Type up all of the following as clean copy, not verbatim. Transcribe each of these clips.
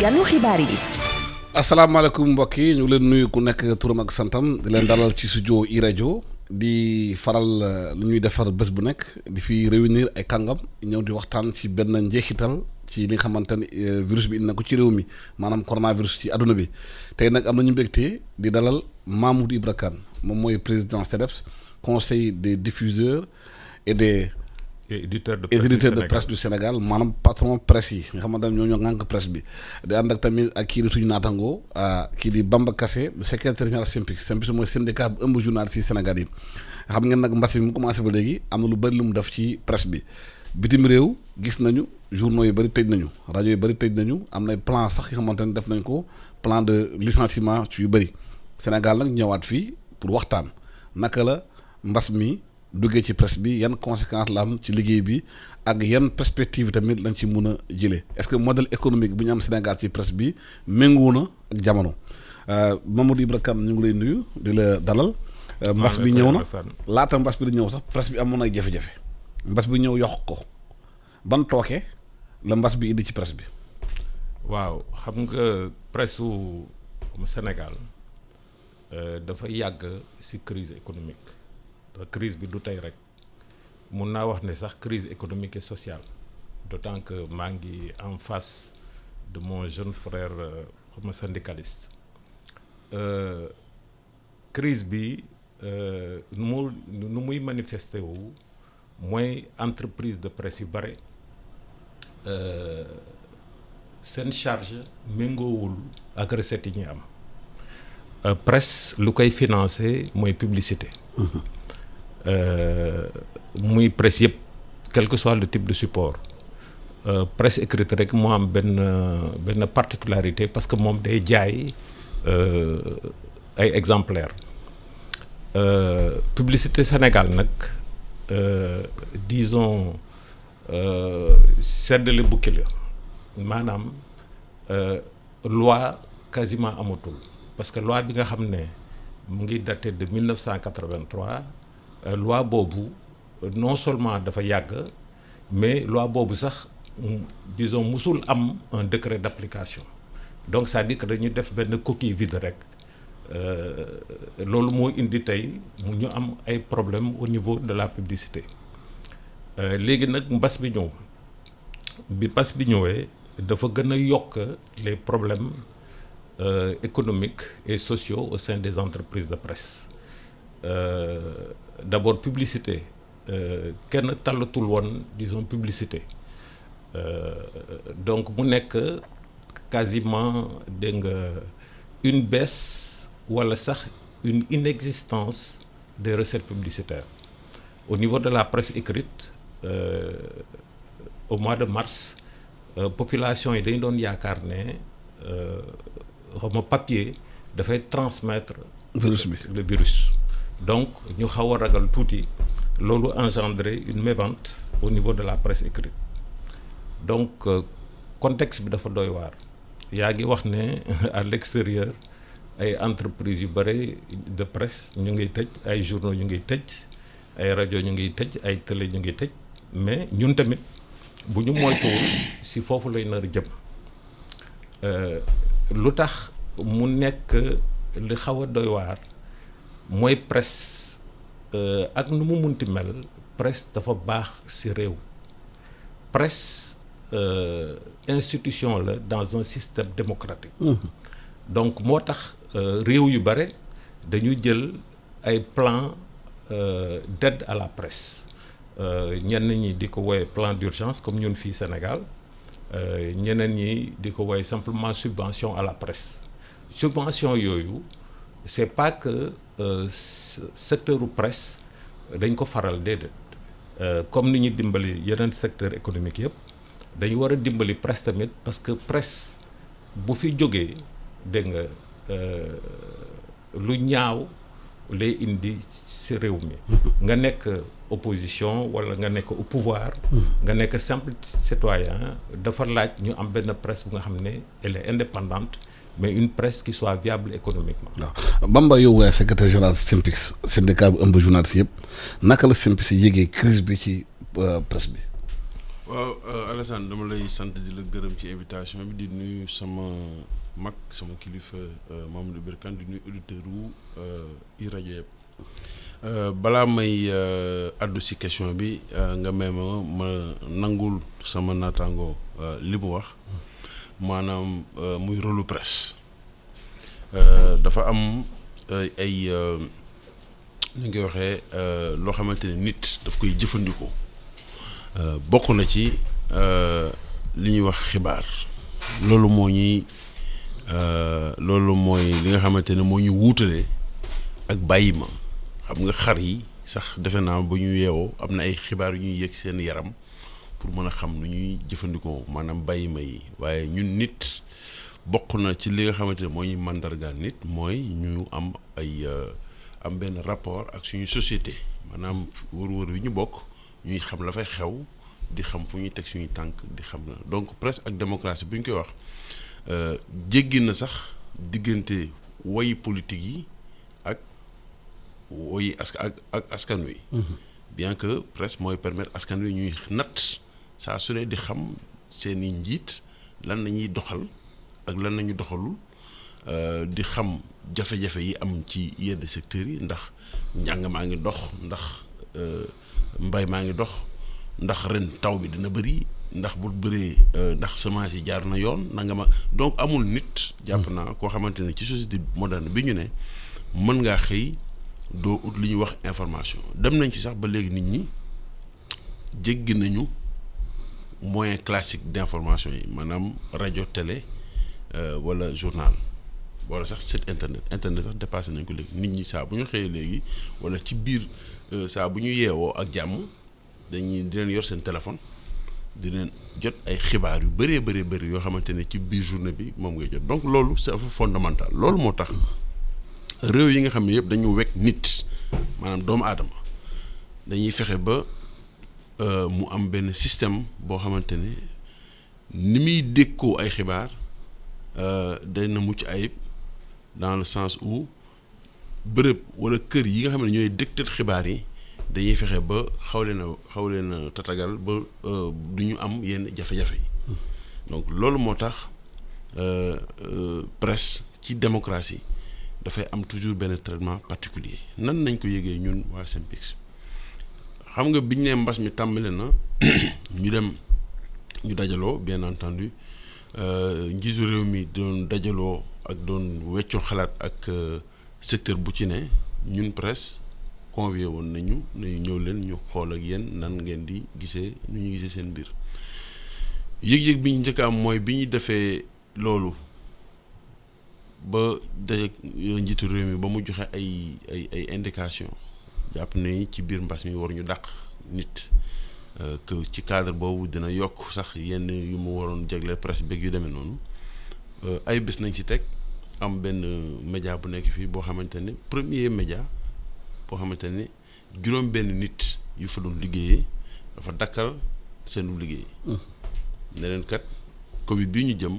ganu xibaar yi. asalaamaaleykum mbokk yi ñu leen nuyu ku nekk turam ak santam di leen dalal ci studio iRadio di faral lu ñuy defar bés bu nekk di fi réunir ay kàngam ñëw di waxtaan ci benn njeexital ci li nga xamante ni virus bi indi na ko ci réew mi maanaam coronavirus ci àdduna bi tey nag am nañu mbégte di dalal Mamoudou Ibra Kane moom mooy président CDEPS conseil des diffuseurs et des éditeurs de presse du Sénégal maanaam patron presse yi nga xamante ne ñoo ŋànk presse bi di ànd ak tamit ak kii di suñu naatangoo kii di Bamba Kassé secrétaire général SYNPICS mooy syndicat bu ëmb journaliste yi Sénégal yi xam ngeen nag mbas bi mu commencé ba léegi am na lu bëri lu mu def ci presse bi bitim réew gis nañu journaux yu bëri tëj nañu rajo yu bëri tëj nañu am na plan sax yi xamante ne def nañ ko plan de licenciement ci yu bëri Sénégal nag ñëwaat fii pour waxtaan naka la mbas mi duggee ci presse bi yan conséquences la am ci liggéey bi ak yan perspective tamit lañ ci mun a jëlee est-ce que modèle économique bi ñu am Sénégal ci presse bi méngoo na ak jamono Mamoudou Ibra Kane ñu ngi lay nuyu di la dalal. mbas bi ñëw na laata mbas bi di ñëw sax presse bi amoon ay jafe-jafe mbas bi ñëw yokk ko ban tooke la mbas bi indi ci presse bi. waaw xam nga presse su Sénégal dafa yàgg ci crise économique. crise bi du tey rek mun naa wax ne sax crise économique et sociale d'autant que maa ngi en face de mon jeune frère comme syndicaliste crise bi nu muy manifesté wu mooy entreprise de presse yu bare seen charge méngoowul ak recette yi ñu am presse lu koy financé mooy publicité. muy presse yëpp quel que soit le type de support presse écrite rek moo am benn particularité parce que moom day jaay ay exemplaires publicité Sénégal nag disons seddale bukki la maanaam loi quasiment amatul parce que loi bi nga xam ne mu ngi daté de 1983. loi boobu non seulement dafa yàgg mais loi boobu sax disons musul am un décret d'application donc c'est-à-dire que dañu def benn coquille vide rek loolu moo indi tey mu ñu am ay problèmes au niveau de la publicité léegi nag mbas bi ñëw bi mbas bi ñëwee dafa gën a yokk les problèmes économiques et sociaux au sein des entreprises de presse. D'abord publicité kenn tallatul woon disons publicité donc mu nekk quasiment dégg nga une baisse wala sax une inexistence des recettes publicitaires au niveau de la presse écrite au mois de mars population yi dañu doon yaakaar ne xawma papier dafay transmettre le virus donc ñu xaw a ragal tuuti loolu engendré une mévente au niveau de la presse écrite donc contexte bi dafa doy waar yaa ngi wax ne à l'extérieur ay entreprises yu bare de presse ñu ngi tëj ay journaux ñu ngi tëj ay rajo ñu ngi tëj ay télé ñu ngi tëj mais ñun tamit bu ñu moytuwul si foofu lay nar a jëm lu tax mu nekk li xaw a doy waar mooy presse ak nu mu munti mel presse dafa baax ci réew presse institution la dans un système démocratique. Donc moo tax réew yu bare dañu jël ay plan d'aide à la presse ñenn ñi di ko woowe plan d'urgence comme ñun fii Sénégal ñeneen ñi di ko woowe simplement subvention à la presse subvention yooyu c'est pas que secteur u presse dañ ko faral déedéet comme ni ñu dimbali yeneen secteur économique yëpp dañu war a dimbali presse tamit parce que presse bu fi jógee dégg nga lu ñaaw lay indi ci réew mi nga nekk opposition wala nga nekk au pouvoir nga nekk simple citoyen dafa laaj ñu am benn presse bu nga xam ne elle est indépendante mais une presse qui soit viable économiquement. waaw Bamba yow yaay secrétaire général SYNPICS syndicat bu ëmb journaliste yëpp naka la SYNPICS yéegee crise bi ci presse bi. waaw Alassane dama lay sant di la gërëm ci invitation bi di nuyu sama mag sama kilifa Mamadou Birkane di nuyu auditeur wu i rajo yëpp balaa may addu si question bi nga may ma nangul sama naataango li mu wax maanaam muy rôle presse dafa am ay ñu ngi waxee loo xamante ne nit daf koy jëfandikoo bokk na ci li ñuy wax xibaar loolu mooy li nga xamante ne moo ñu wuutale ak bàyyi ma xam nga xar yi sax defe naa ba ñu yeewoo am na ay xibaar yu ñuy yëg seen yaram pour mën a xam nu ñuy jëfandikoo maanaam bàyyi ma yi waaye ñun nit bokk na ci li nga xamante ne moo ñuy màndargaal nit mooy ñu am am benn rapport ak suñu société maanaam wër-wër wi ñu bokk ñuy xam la fay xew di xam fu ñuy teg suñuy tànk di xam na donc presse ak démocratie bu ñu koy wax jéggi na sax diggante woyi politique yi ak woyi ak askan wi. bien que presse mooy permettre askan wi ñuy natt saa su ne di xam seeni njiit lan la ñuy doxal ak lan la ñu doxalul di xam jafe-jafe yi am ci yenn secteurs yi ndax njàng maa ngi dox ndax mbay maa ngi dox ndax ren taw bi dina bëri ndax bu bëree ndax semence yi jaar na yoon nanga ma donc amul nit jàpp naa koo xamante ne ci société moderne bi ñu ne mën ngaa xëy doo ut li ñuy wax information dem nañ ci sax ba léegi nit ñi jéggi nañu moyen classique d'information yi maanaam rajo télé wala journal wala sax site internet sax dépassé nañ ko léegi nit ñi saa bu ñu xëyee léegi wala ci biir saa bu ñu yeewoo ak jàmm dañuy di leen yor seen téléphone di leen jot ay xibaar yu bëri yoo xamante ne ci biir journée bi moom ngay jot donc loolu c'est fondamental loolu moo tax réew yi nga xam ne yëpp dañu wekk nit maanaam doomu aadama dañuy fexe ba mu am benn système boo xamante ne ni muy dékkoo ay xibaar day na mucc ayib dans le sens où bërëb wala kër yi nga xam ne ñooy dégtal xibaar yi dañuy fexe ba xaw leen a tatagal ba du ñu am yenn jafe-jafe yi donc loolu moo tax presse ci démocratie dafay am toujours benn traitement particulier nan nañ ko yëgee ñun waa SYNPICS xam nga biñ ne mbas mi tàmbale na ñu dajaloo bien entendu njiitu réew mi doon dajaloo ak doon weccoo xalaat ak secteur bu ci ne ñun presse convié woon nañu ñëw leen ñu xool ak yéen nan ngeen di gisee nu ñu gisee seen mbir yëg-yëg bi ñu njëkk am mooy bi ñu defee loolu ba daje njiitu réew mi ba mu joxe ay indication jàpp ne ci biir mbas mi war ñu dàq nit que ci cadre boobu dina yokk sax yenn yu mu waroon jagleel presse beeg yu demee noonu ay bés nañ ci teg am benn média bu nekk fii boo xamante ne premier média boo xamante ne juróom benn nit yu fa doon liggéeyee dafa dakkal seenu liggéey ne leen kat Covid bii ñu jëm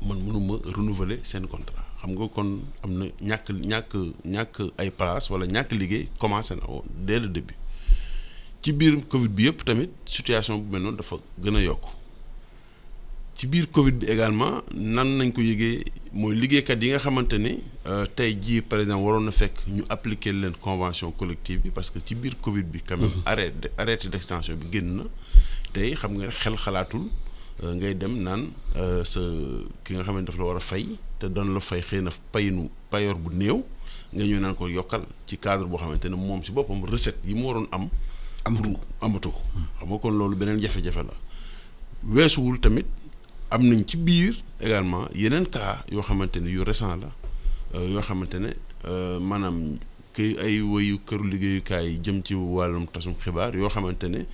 man mënuma renouveler seen contrat xam nga kon am na ñàkk ay place wala ñàkk liggéey commencé na woon dès le début ci biir Covid bi yëpp tamit situation bu mel noonu dafa gën a yokk ci biir Covid bi également nan nañ ko yëgee mooy liggéeykat yi nga xamante ni tey jii par exemple waroon na fekk ñu appliquer leen convention collective bi parce que ci biir Covid bi quand même arrêté d'extension bi génn na tey xam nga xel xalaatul ngay dem naan sa ki nga xam ne daf la war a fay te doon la fay xëy na payoor bu néew nga ñëw naan ko yokkal ci cadre boo xamante ne moom si boppam recette yi mu waroon am amatu ko xam nga kon loolu beneen jafe-jafe la weesuwul tamit am nañ ci biir également yeneen cas yoo xamante ne yu récent la yoo xamante ne maanaam kay ay woyu këru liggéeyukaay yi jëm ci wàllum tasum xibaar yoo xamante ne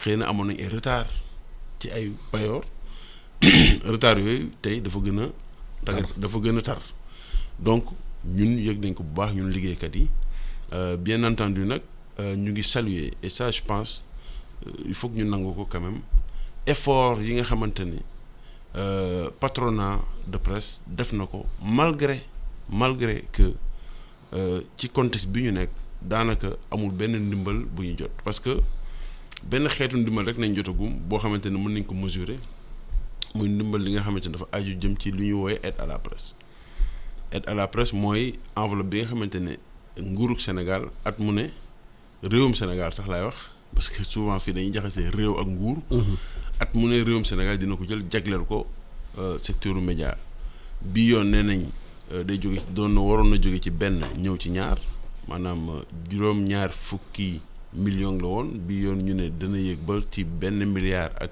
xëy na amoon nañ ay retard ci ay payoor retard yooyu tey dafa gën a tar donc ñun yëg nañ ko bu baax ñun liggéeykat yi bien entendu nag ñu ngi saluer et ça je pense il faut que ñu nangu ko quand même effort yi nga xamante ne patronat de presse def na ko malgré que ci contexte bi ñu nekk daanaka amul benn ndimbal bu ñu jot parce que benn xeetu ndimbal rek nañ jotagum boo xamante ne mën nañ ko mesurer muy ndimbal li nga xamante ne dafa aju jëm ci lu ñu woowe aide à la presse. aide à la presse mooy enveloppe bi nga xamante ne nguurug Sénégal at mu ne réewum Sénégal sax laay wax parce que souvent fii dañuy jaxasee réew ak nguur. at mu ne réewum Sénégal dina ko jël jagleel ko secteur média bi yoon nee nañ day jóge waroon na jóge ci benn ñëw ci ñaar maanaam juróom-ñaar fukki million la woon bi yoon ñu ne dana yéeg ba ci benn milliard ak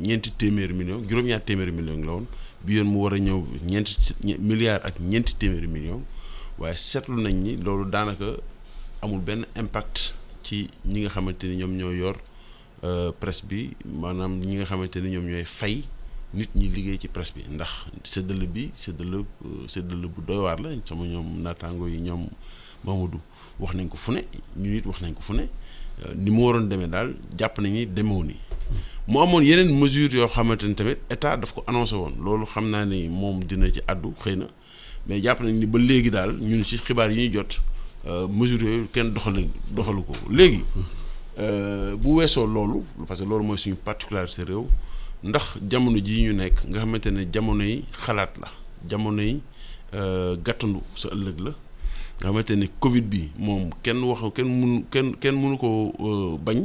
ñeenti téeméeri million juróom-ñaar téeméeri million la woon bi yoon mu war a ñëw milliard ak ñeenti téeméeri million waaye seetlu nañ ni loolu daanaka amul benn impact ci ñi nga xamante ni ñoom ñoo yor presse bi maanaam ñi nga xamante ni ñoom ñooy fay nit ñi liggéey ci presse bi ndax séddale bu doy waar la sama ñoom naataango yi ñoom Mamadou wax nañ ko fu ne ñu nit wax nañ ko fu ne ni mu waroon demee daal jàpp nañ ni demewu ni mu amoon yeneen mesures yoo xamante ni tamit état daf ko annoncé woon loolu xam naa ni moom dina ci àddu xëy na mais jàpp nañ ni ba léegi daal ñun ci xibaar yi ñu jot mesures yooyu kenn doxalu ko léegi bu weesoo loolu parce que loolu mooy suñu particularité réew ndax jamono jii ñu nekk nga xamante ne jamono yi xalaat la jamono yi gàttandu sa ëllëg la nga xamante ne Covid bi moom kenn mënu ko bañ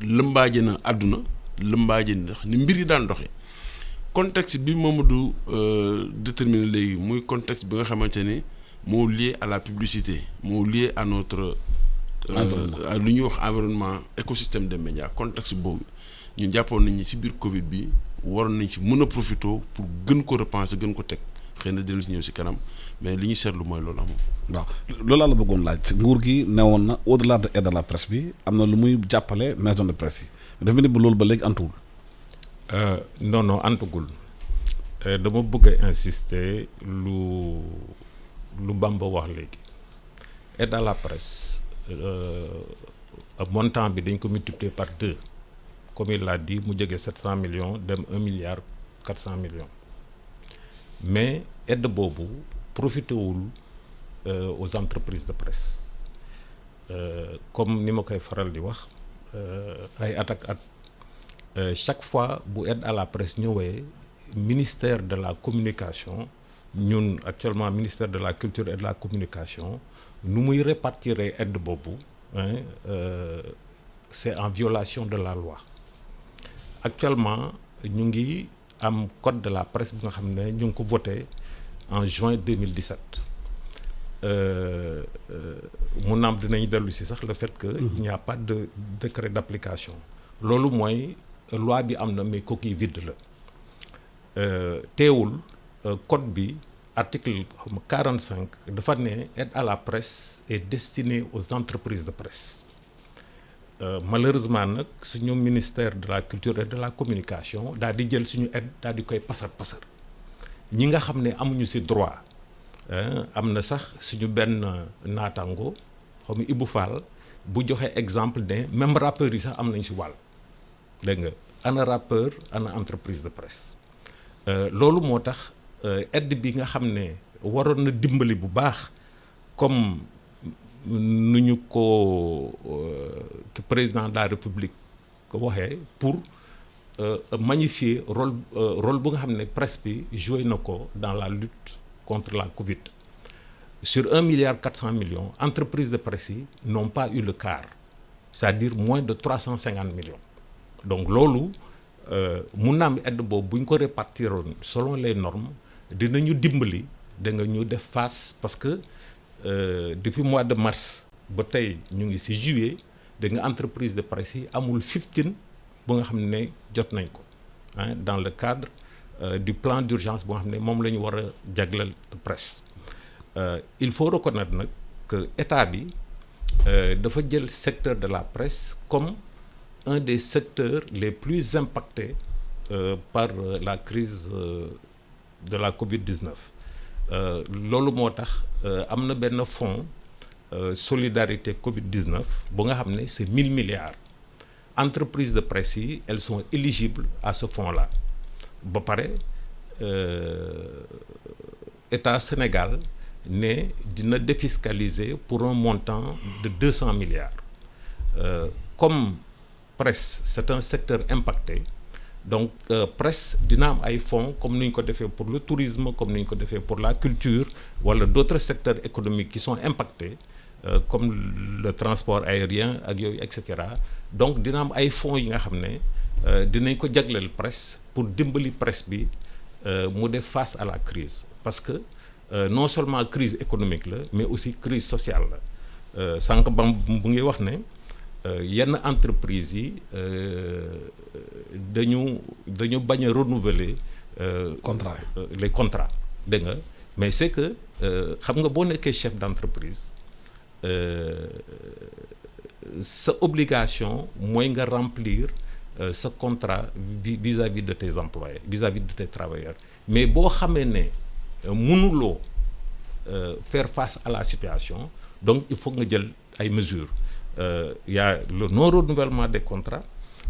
lëmbaaje na àdduna lëmbaaje ndax ni mbir yi daan doxee contexte bi Mamadou déterminé léegi muy contexte bi nga xamante ne moo lié à la publicité moo lié à notre lu ñuy wax environnement écosystème des médias contexte boobu ñun jàppoon nañ ni ci biir Covid bi waroon nañ ci mën a profité pour gën ko repenser gën ko teg xëy na dinañ si ñëw si kanam mais li ñu seetlu mooy loolu amul. waaw loolu laa la bëggoon laaj nguur gi newoon na au delà de aide à la presse bi am na lu muy jàppale maison de presse yi dafa ni ba loolu ba léegi antuwul. non antugul dama bëgg a insister lu Bamba wax léegi aide à la presse montant bi dañ ko multiplier par 2 comme il l'a dit mu jógee 700 millions dem 1 milliard 400 millions mais aide boobu profité wul aux entreprises de presse comme ni ma koy faral di wax ay at ak at chaque fois bu aide à la presse ñëwee ministère de la communication ñun actuellement ministère de la culture et de la communication nu muy répartir aide boobu c'est en violation de la loi actuellement ñu ngi am code de la presse bi nga xam ne ñu ngi ko voté en juin 2017 mu naam dinañ dellu si sax le fait que il n'y a pas de décret d'application loolu mooy loi bi am na mais coquille vide la teewul code bi article 45 dafa ne aide à la presse est destinée aux entreprises de presse malheureusement nag suñu ministère de la culture et de la communication daal di jël suñu aide daal di koy pasar ñi nga xam ne amuñu ci droit am na sax suñu benn naataango xaw ma Ibou Fall bu joxe exemple ne même rappeurs yi sax am nañ ci wàll dégg nga ana rappeur ana entreprise de presse loolu moo tax aide bi nga xam ne waroon na dimbali bu baax comme nu ñu ko président de la République ko waxee pour magnifier rôle bu nga xam ne presse bi joué na ko dans la lutte contre la Covid. Sur 1,4 milliard entreprises de presse yi n'ont pas eu le quart, c'est-à-dire moins de 350 millions. Donc loolu mun naa am aide boobu bu ñu ko répartiroon selon les normes dinañu dimbali da nga ñu def face parce que depuis mois de mars ba tey ñu ngi ci juillet da nga entreprise de presse yi amul 15 bu nga xam ne jot nañ ko dans le cadre du plan d'urgence bu nga xam ne moom la ñu war a jagleel presse. Il faut reconnaître nag que état bi dafa jël secteur de la presse comme un des secteurs les plus impactés par la crise de la Covid-19 loolu moo tax am na benn fonds solidarité Covid-19 bu nga xam ne c'est 1000 milliards entreprises de presse yi elles sont éligibles à ce fonds-là ba pare État Sénégal ne dina défiscaliser pour un montant de 200 milliards comme presse c'est un secteur impacté donc presse dina am ay fonds comme ni ñu ko defee pour le tourisme comme ni ñu ko defee pour la culture wala d'autres secteurs économiques qui sont impactés comme le transport aérien ak yooyu et cetera donc dina am ay fonds yi nga xam ne dinañ ko jagleel presse pour dimbali presse bi mu def face à la crise parce que non seulement crise économique la mais aussi crise sociale la sànq bam bu ngi wax ne yenn entreprises yi dañu bañ a renouveler les contrats dégg nga mais c'est que xam nga boo nekkee chef d'entreprise sa obligation mooy nga remplir sa contrat vis-à-vis de tes employés vis-à-vis de tes travailleurs mais boo xamee ne mënuloo faire face à la situation donc il faut nga jël ay mesures il y a le non-renouvellement des contrats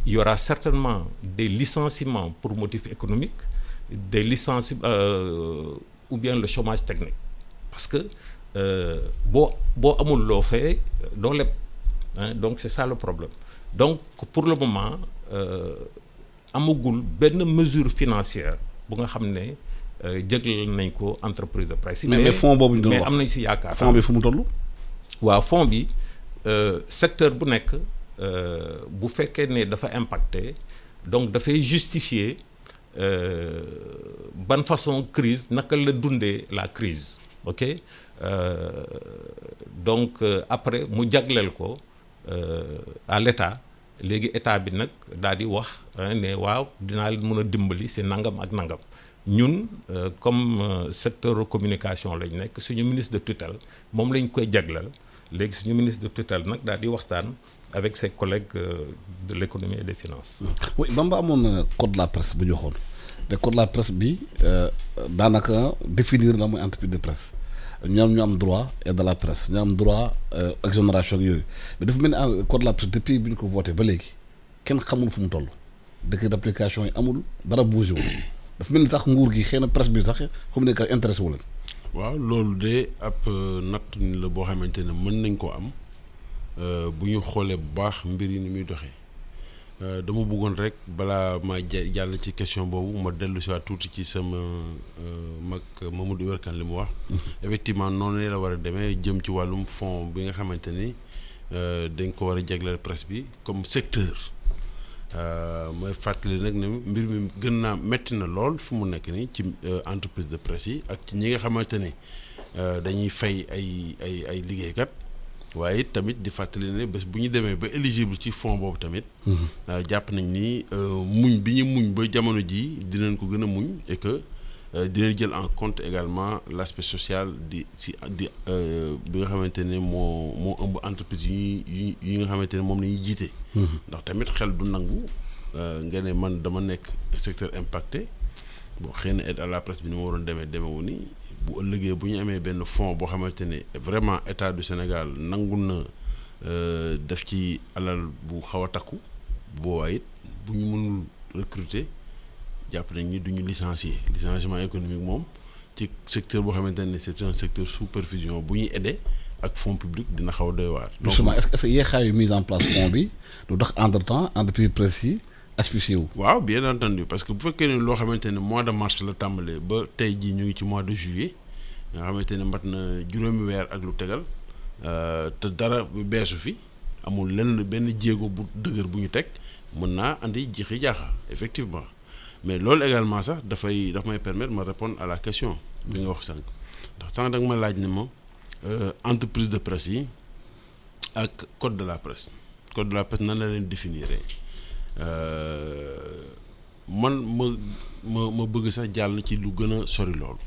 il y aura certainement des licenciements pour motif économique des licenciements ou bien le chômage technique parce que boo amul loo fay doo leb donc c'est ça le problème donc pour le moment amagul benn mesure financière bu nga xam ne jéglal nañ ko entreprise de presse. mais fonds boobu ñu doon wax mais am nañ si yaakaar. fonds bi fu mu toll. waaw fonds bi secteur bu nekk bu fekkee ne dafa impacté donc dafay justifier ban façon crise naka la dundee la crise ok donc après mu jagleel ko à l'État léegi état bi nag daal di wax ne waaw dinaa leen mën a dimbali si nangam ak nangam ñun comme secteur communication lañ nekk suñu ministre de tutelle moom lañ koy jagleel léegi suñu ministre de tutelle nag daal di waxtaan avec ses collègues de l'économie et des finances. oui Bamba amoon code de la presse bu ñu waxoon te code de la presse bi daanaka définir la muy entreprise de presse ñoom ñu am droit et de la presse ñu am droit exonération ak yooyu mais dafa mel ni code de la presse depuis bi ñu ko voté ba léegi kenn xamul fu mu toll décret d'application yi amul dara bougé wul dafa mel ni sax nguur gi xëy na presse bi sax communication intéressé wu leen. waaw loolu de ab natt la boo xamante ne mën nañ ko am bu ñu xoolee bu baax mbir yi ni muy doxee dama bëggoon rek balaa ma jàll ci question boobu ma dellu si waat tuuti ci sama mag Mamadou Ibra Kane li mu wax. effectivement noonu la war a demee jëm ci wàllum fonds bi nga xamante ni dañ ko war a jagleel presse bi comme secteur mooy fàttali nag ne mbir mi gën naa metti na lool fu mu nekk nii ci entreprise de presse yi ak ci ñi nga xamante ni dañuy fay ay liggéeykat. waaye tamit di fàttali ne bés bu ñu demee ba éligible ci fonds boobu tamit jàpp nañ ni muñ bi ñu muñ ba jamono ji dinañ ko gën a muñ et que dinañ jël en compte également l'aspect social bi nga xamante ne moo ëmb entreprise yi nga xamante ne moom la ñuy jiite. ndax tamit xel du nangu nga ne man dama nekk secteur impacté bon xëy na aide à la presse bi ni ma waroon demewu ni bu ëllëgee bu ñu amee benn fonds boo xamante ne vraiment état du Sénégal nangu na def ci alal bu xaw a takku boobaa it bu ñu mënul recruter jàpp nañ ni du ñu licenciement économique moom ci secteur boo xamante ne c'est un secteur sous perfusion bu ñuy aider ak fonds public dina xaw a doy waar. justement est-ce que yéexaayu mise en place fonds bi du tax entre-temps entreprise presse yi asphyxié wu. waaw bien entendu parce que bu fekkee ne loo xamante ne mois de mars la tàmbalee ba tey jii ñu ngi ci mois de juillet nga xamante ne mat na juróomi weer ak lu tegal te dara beesu fi amul lenn benn jéego bu dëgër bu ñu teg mën naa andi jiixi jaaxa effectivement mais loolu également sax daf may permettre ma répondre à la question bi nga wax sànq ndax sànq da nga ma laaj ne ma entreprise de presse yi ak code de la presse nan la leen définir man ma bëgg sax jàll ci lu gën a sori loolu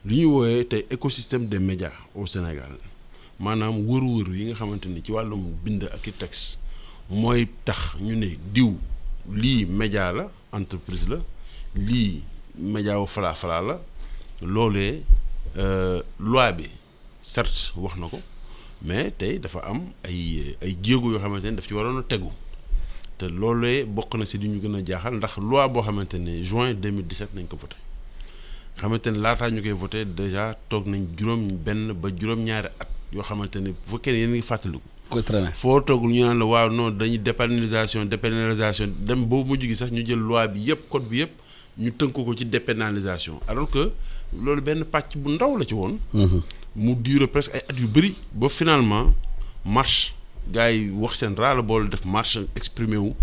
li ñuy woowee tey écosystème des médias au Sénégal maanaam wër-wër yi nga xamante ni ci wàllum bind ak i texte mooy tax ñu ne diw lii média la entreprise la lii média wu falaa la loolee loi bi certes wax na ko mais tey dafa am ay jéego yoo xamante ni daf ci waroon a tegu te loolee bokk na si li ñu gën a jaaxal ndax loi boo xamante ne juin 2017 nañ ko voté xamante ne laataa ñu koy voté déjà toog nañ juróom-benn ba juróom-ñaari at yoo xamante ne bu fekkee ne yéen a ngi fàttaliku koy traîner. foo toogul ñu naan la waaw non dañuy dépénalisation dem boobu mujj gi sax ñu jël loi bi yëpp code bi yëpp ñu tënk ko ci dépénalisation alors que loolu benn pàcc bu ndaw la ci woon. mu dure presque ay at yu bëri ba finalement marche gars yi wax seen ras-le-bol def marche exprimé wu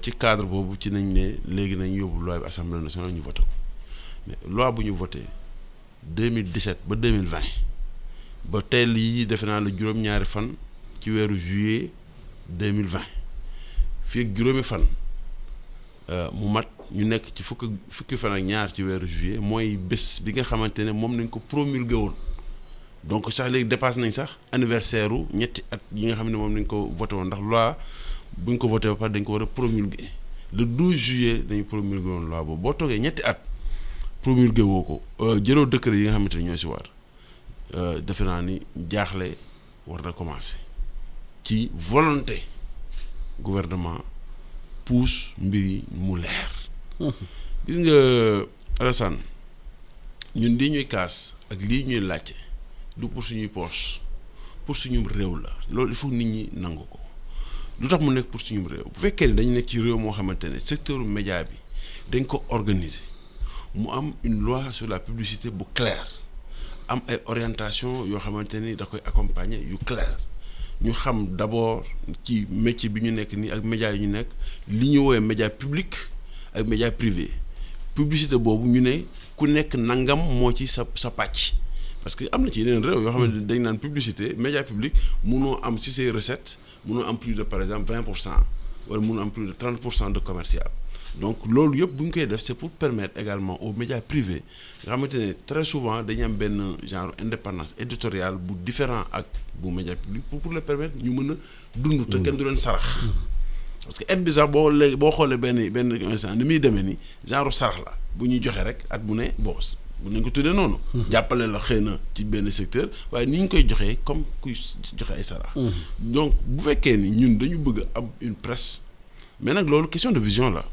ci cadre boobu ci nañ ne léegi nañ yóbbu loi bi assemblée nationale ñu voté ko mais loi bu ñu voté 2017 ba 2020 ba tey lii defe naa la juróom-ñaari fan ci weeru juillet 2020 fii ak juróomi fan mu mat ñu nekk ci fukki fan ak ñaar ci weeru juillet mooy bés bi nga xamante ne moom nañ ko promulgué woon donc sax léegi dépassé nañ sax anniversaire u ñetti at yi nga xam ne moom nañ ko voté woon ndax loi bu ñu ko voté ba pare dañ ko war a promulgué le 12 juillet dañu promulgué woon loi boobu boo toogee ñetti at promulgué woo ko jëloo décret yi nga xamante ne ñoo si war defe naa ni jaaxle war na commencé ci volonté gouvernement pousse mbir yi mu leer. gis nga Alassane ñun lii ñuy kaas ak lii ñuy laajte du pour suñuy poche pour suñu réew la loolu il faut nit ñi nangu ko lu tax mu nekk pour suñu réew bu fekkee ne dañu nekk ci réew moo xamante ne secteur média bi dañ ko organiser mu am une loi sur la publicité bu claire am ay orientation yoo xamante ni da koy accompagner yu claire ñu xam d'abord ci métier bi ñu nekk nii ak média yi ñu nekk li ñu woowee média public ak média privé publicité boobu ñu ne ku nekk nangam moo ci sa pàcc parce que am na ci yeneen réew yoo xamante ni dañ naan publicité média public munoo am ci say recettes munoo am plus de par exemple 20% wala munoo am plus de 30% de commercial donc loolu yëpp bu ñu koy def c'est pour permettre également aux médias privés nga xamante ne très souvent dañu am benn genre indépendance éditoriale bu différent ak bu média public pour le permettre ñu mën a dund te kenn du leen sarax parce que aide bi sax boo xoolee benn instant ni muy demee ni genre sarax la bu ñuy joxe rek at bu ne boos bu nañ ko tuddee noonu jàppale la xëy na ci benn secteur waaye ni ñu koy joxee comme kuy joxe ay sarax donc bu fekkee ni ñun dañu bëgg am une presse mais nag loolu question de vision la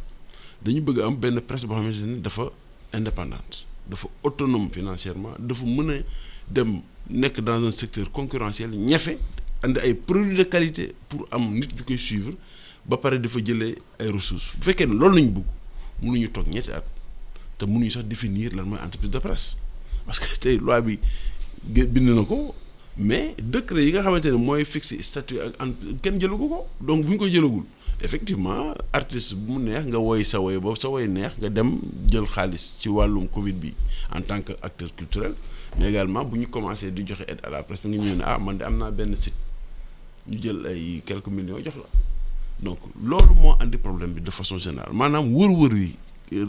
dañu bëgg am benn presse boo xamante ni dafa indépendante dafa autonome financièrement dafa mën a dem nekk dans un secteur concurrentiel ñefe andi ay produits de qualité pour am nit ñu koy suivre ba pare dafa jëlee ay ressources bu fekkee ne loolu lañu bëgg mënuñu toog ñetti at te mënuñu sax définir lan mooy entreprise de presse parce que tey loi bi bind na ko mais décret yi nga xamante ne mooy fixer statut ak kenn jëlagu ko donc bu ñu ko jëlagul effectivement artiste bu mu neex nga woy sa woy ba sa woy neex nga dem jël xaalis ci wàllum Covid bi en tant que acteur culturel mais également bu ñu commencé di joxe aide à la presse bi nga ñëw ne man de am naa benn site ñu jël ay quelques millions jox la donc loolu moo andi problème bi de façon générale maanaam wër-wër yi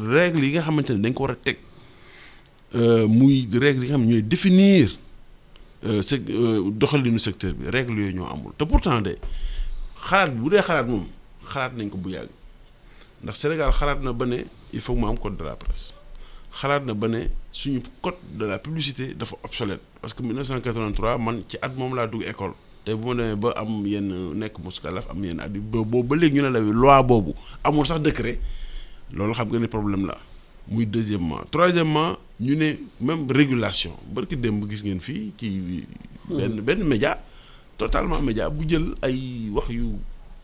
règles yi nga xamante ne dañ ko war a teg muy règles yi nga xam ne ñooy définir doxalinu secteur bi règles yooyu ñoo amul te pourtant de xalaat bu dee xalaat moom xalaat nañ ko bu yàgg ndax Sénégal xalaat na ba ne il faut mu am code de la presse xalaat na ba ne suñu code de la publicité dafa obsolète parce que 1983 man ci at moom laa dugg école te bu ma demee ba am yenn nekk muskalaf am yenn at yi boobu ba léegi ñu ne la loi boobu amul sax décret loolu xam nga ne problème la muy deuxièmement troisièmement ñu ne même régulation barki démb gis ngeen fii ci benn média totalement média bu jël ay wax yu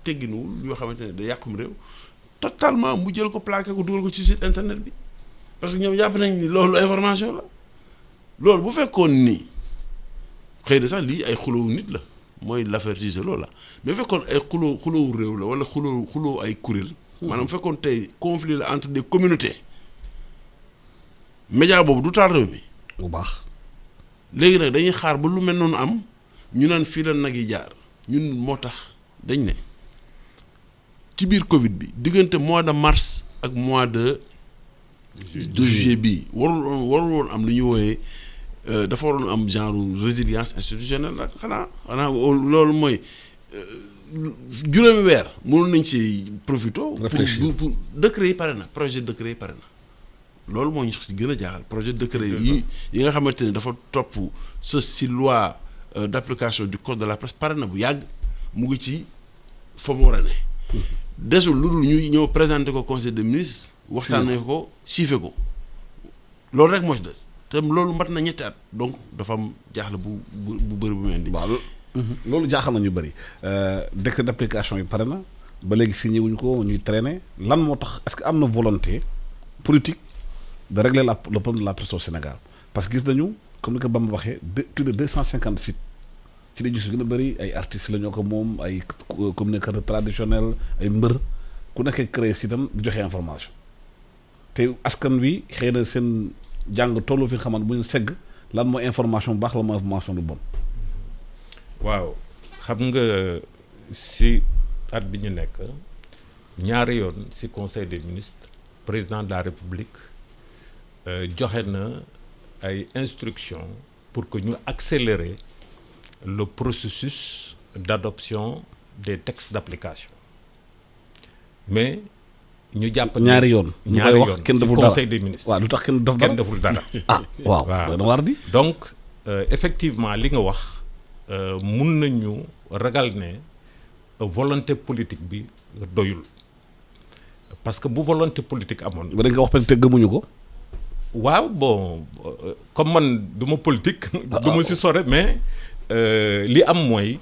tegginuwul yoo xamante ne da yàqum réew totalement mu jël ko plaqué ko dugal ko ci site internet bi parce que ñoom jàpp nañ ni loolu information la loolu bu fekkoon ni xëy na sax lii ay xulóowu nit la mooy l'affaire Cissé loolu la mais bu fekkoon ay xulóowu réew la wala xulóowu ay kuréel maanaam bu fekkoon tey conflit la entre des communautés média boobu du taal réew mi bu baax léegi nag dañuy xaar ba lu mel noonu am ñu naan fii la nag yi jaar ñun moo tax dañ ne ci biir Covid bi diggante mois de mars ak mois de juillet bi warul woon am lu ñu wooyee dafa waroon am genre résilience institutionnelle la xanaa loolu mooy juróomi weer mënoon nañ ci profité pour décret yi pare na projet décret yi pare na loolu moo ñu ci gën a jaaxal projet décret yi nga xamante ne dafa topp si loi d'application du code de la presse pare na bu yàgg mu ngi ci fa mu war a ne desul lu dul ñu ñëw présenter ko conseil des ministres waxtaanee ko siife ko loolu rek moo ci des te loolu mat na ñetti at donc dafa am jaaxle bu bëri bu mu indi loolu jaaxal na ñu bëri décret d'application yi pare na ba léegi signé wuñu ko ñuy traîner lan moo tax est-ce que am na volonté politique de régler le problème de la presse au Sénégal parce que gis nañu comme ni ko Bamba waxee plus de 250 sites ci la gis gën a bëri ay artistes la ñoo ko moom ay communicateurs traditionnels ay mbër ku nekkee créé sitam di joxe information te askan wi xëy na seen jàng tollu fi nga xamante bu ñu segg lan mooy information bu baax la mooy information du bon. waaw xam nga si at bi ñu nekk ñaari yoon si conseil des ministres président de la république joxe na ay instructions pour que ñu accélérer le processus d'adoption des textes d'application mais ñu jàpp ñaari yoon ñu koy wax kenn deful dara conseil des ministres waaw lu tax kenn deful dara waaw da war di donc effectivement li nga wax mun nañu ragal ne volonté politique bi doyul parce que bu volonté politique amoon. ba da nga wax peut-être gëmuñu ko. waaw bon comme man du ma politique. du ma si sore mais li am mooy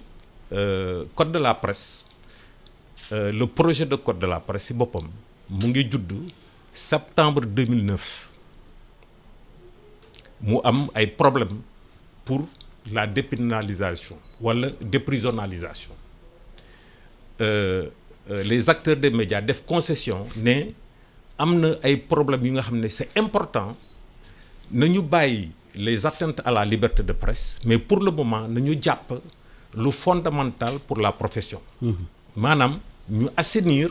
code de la presse le projet de code de la presse si boppam mu ngi judd septembre 2009 mu am ay problèmes pour la dépénalisation wala déprisonnalisation les acteurs des médias def concession ne am na ay problèmes yu nga xam ne c'est important nañu bàyyi les atteintes à la liberté de presse mais pour le moment nañu jàpp lu fondamental pour la profession maanaam ñu assainir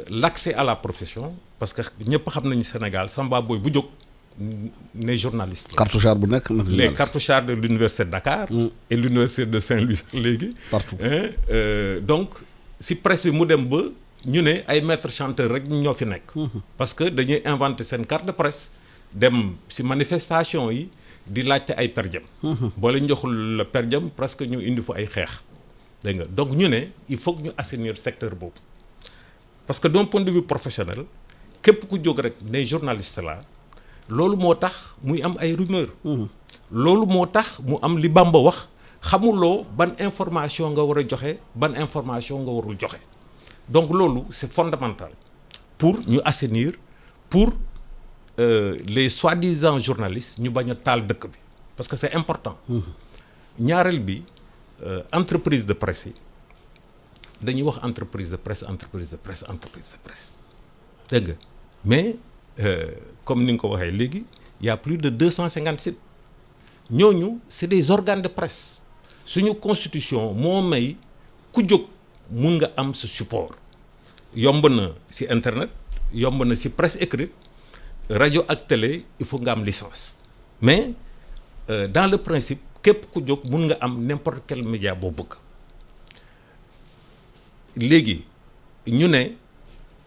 l'accès à la profession parce que ñëpp xam nañu Sénégal Samba Boy bu jóg ne journaliste cartouchard bu nekk les cartouchards de l'université de Dakar et l'université de Saint-Louis léegi partout donc si presse bi mu dem ba ñu ne ay maîtres chanteurs rek ñoo fi nekk parce que dañuy inventer seen carte de presse dem si manifestation yi di laajte ay per diem boo leen joxul la per diem presque ñu indi fa ay xeex dégg nga donc ñu ne il faut que ñu assainir secteur boobu parce que d'un point de vue professionnel képp ku jóg rek ne journaliste la loolu moo tax muy am ay rumeur loolu moo tax mu am li Bamba wax xamuloo ban information nga war a joxe ban information nga warul joxe donc loolu c'est fondamental pour ñu assainir pour les soi-disant journalistes ñu bañ a taal dëkk bi parce que c'est important ñaareel bi entreprise de presse yi dañuy wax entreprise de presse dégg nga mais comme ni nga ko waxee léegi y a plus de 250 sites ñooñu c'est des organes de presse suñu constitution moo may ku jóg mun nga am sa support yomb na ci internet yomb na ci presse écrite rajo ak télé il faut nga am licence mais dans le principe képp ku jóg mun nga am n'importe quel média boo bëgg léegi ñu ne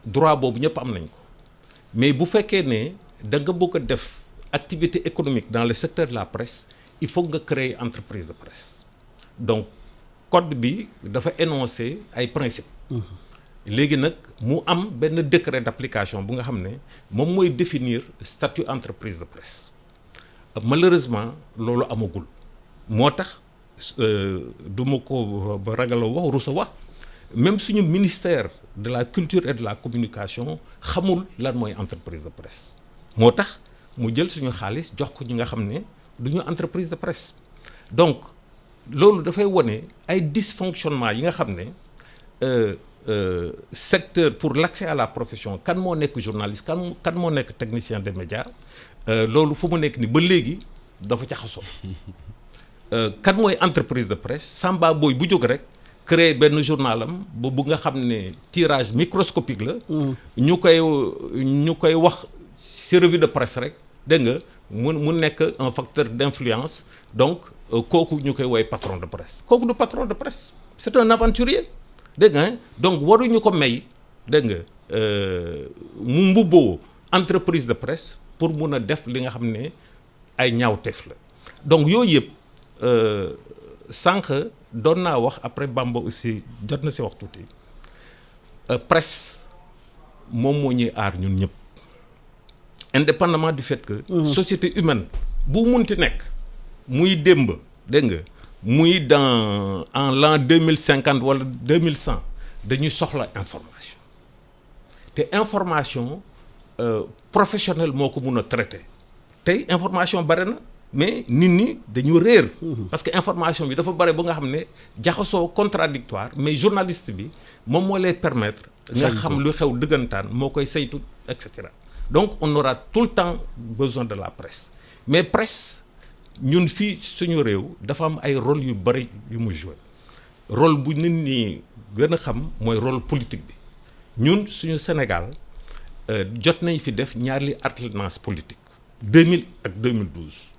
droit boobu ñëpp am nañ ko mais bu fekkee ne da nga bëgg a def activité économique dans le secteur de la presse il faut nga créer entreprise de presse donc code bi dafa énoncer ay principes léegi nag mu am benn décret d'application bu nga xam ne moom mooy définir statut entreprise de presse malheureusement loolu amagul moo tax du ma ko ba ragal a wax rusa wax même suñu ministère de la culture et de la communication xamul lan mooy entreprise de presse moo tax mu jël suñu xaalis jox ko ñi nga xam ne du ñu entreprise de presse donc loolu dafay wone ay dysfonctionnement yi nga xam ne secteur pour l'accès à la profession kan moo nekk journaliste kan moo nekk technicien des médias loolu fu mu nekk ni ba léegi dafa jaxasoo kan mooy entreprise de presse Samba Boy bu jóg rek créer benn journalam bu nga xam ne tirage microscopique la ñu koy wax ci revue de presse rek dégg nga mu nekk un facteur d'influence donc kooku ñu koy woy patron de presse kooku du patron de presse c'est un aventurier dégg nga donc waruñu ko may dégg nga mu mbubboo entreprise de presse pour mun a def li nga xam ne ay ñaawteef la donc yooyu yëpp sànq doon naa wax après Bamba aussi jot na si wax tuuti presse moom moo ñuy aar ñun ñëpp indépendamment du fait que société humaine bu munti nekk muy démb dégg nga muy dans en l'an 2050 wala 2100 dañuy soxla information te information professionnelle moo ko mun a traité tey information bare na mais nit ñi dañu réer. parce que information bi dafa bare ba nga xam ne jaxasoo contradictoire mais journaliste bi moom moo lay permettre. nga xam lu xew dëggantaan moo koy saytu et cetera. donc on aura tout le temps besoin de la presse mais presse ñun fii suñu réew dafa am ay rôle yu bari yu mu joué rôle bu nit ñi gën a xam mooy rôle politique bi ñun suñu Sénégal jot nañ fi def ñaari alternance politique 2000 ak 2012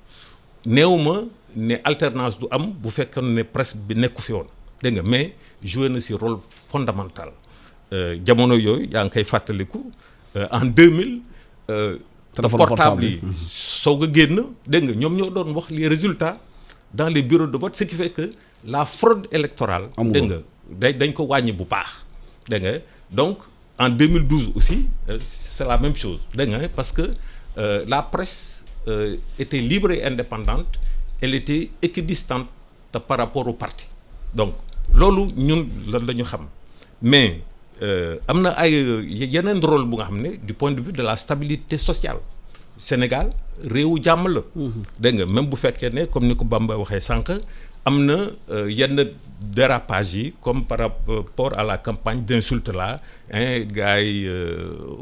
néew ma ne alternance du am bu fekkoon ne presse bi nekku fi woon dégg nga mais joué na si rôle fondamental jamono yooyu yaa ngi koy fàttaliku en 2000. portable yi soog a génn dégg nga ñoom ñoo doon wax les résultats dans les bureaux de vote ce qui fait que la fraude électorale dégg nga dañ ko wàññi bu baax dégg nga donc en 2012 aussi c'est la même chose dégg nga parce que la presse était libre et indépendante elle était équidistante par rapport au parti donc loolu ñun lan la ñu xam mais am na ay yeneen rôle bu nga xam ne du point de vue de la stabilité sociale Sénégal réewu jàmm la dégg nga même bu fekkee ne comme ni ko Bamba waxee sànq am na yenn dérapage yi comme par rapport à la campagne d'insulte là gars yi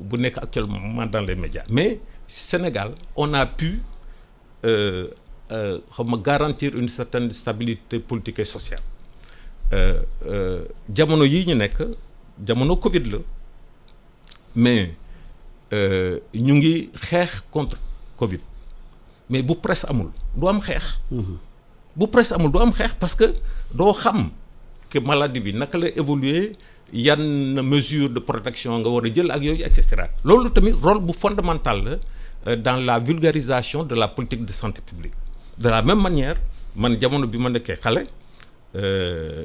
bu nekk actuellement dans les médias mais Sénégal on a pu garantir une certaine stabilité politique et sociale jamono yi ñu nekk jamono Covid la mais ñu ngi xeex contre Covid mais bu presse amul du am xeex. bu presse amul du am xeex parce que doo xam que maladie bi naka la évoluer yan mesure de protection nga war a jël ak yooyu et cetera loolu tamit rôle bu fondamental la dans la vulgarisation de la politique de santé publique de la même manière man jamono bi ma nekkee xale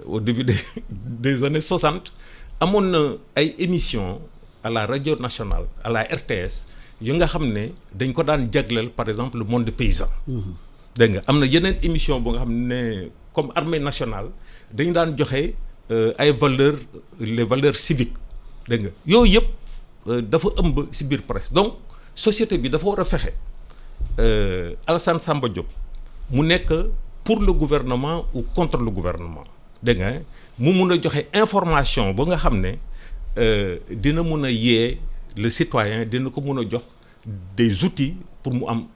au début des années 60. amoon na ay émissions à la radio nationale à la RTS yu nga xam ne dañ ko daan jagleel par exemple le monde paysan. dégg nga am na yeneen émission bu nga xam ne comme armée nationale dañu daan joxe ay valeurs les valeurs civiques dégg nga yooyu yëpp dafa ëmb ci biir presse donc société bi dafa war a fexe Alassane Samba Diop mu nekk pour le gouvernement ou contre le gouvernement dégg nga mu mun a joxe information ba nga xam ne dina mun a yee le citoyen dina ko mun a jox des outils pour mu am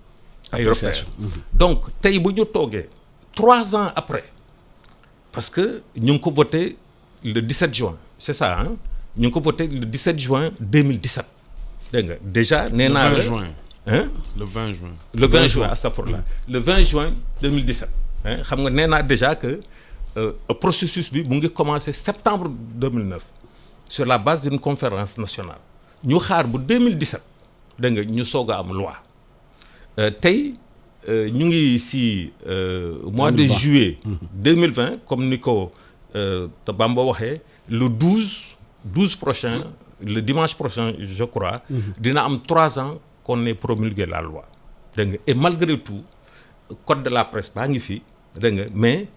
ay repères donc tey bu ñu toogee 3 ans après parce que ñu ngi ko voté le 17 juin c'est ça hein ñu ngi ko voté le 17 juin 2017 dégg nga déjà nee naa la le 20 juin hein le 20 juin le 20 juin astafurlah le 20 juin 2017 hein xam nga nee naa déjà que processus bi mu ngi commencé septembre 2009 sur la base d'une conférence nationale ñu xaar bu 2017 dégg nga ñu soog a am loi tey ñu ngi ci mois de juillet 2020 comme ni ko te Bamba waxee le 12 prochain le dimanche prochain je crois dina am 3 ans qu'on ait promulgué la loi dégg nga et malgré tout code de la presse baa ngi fi dégg nga mais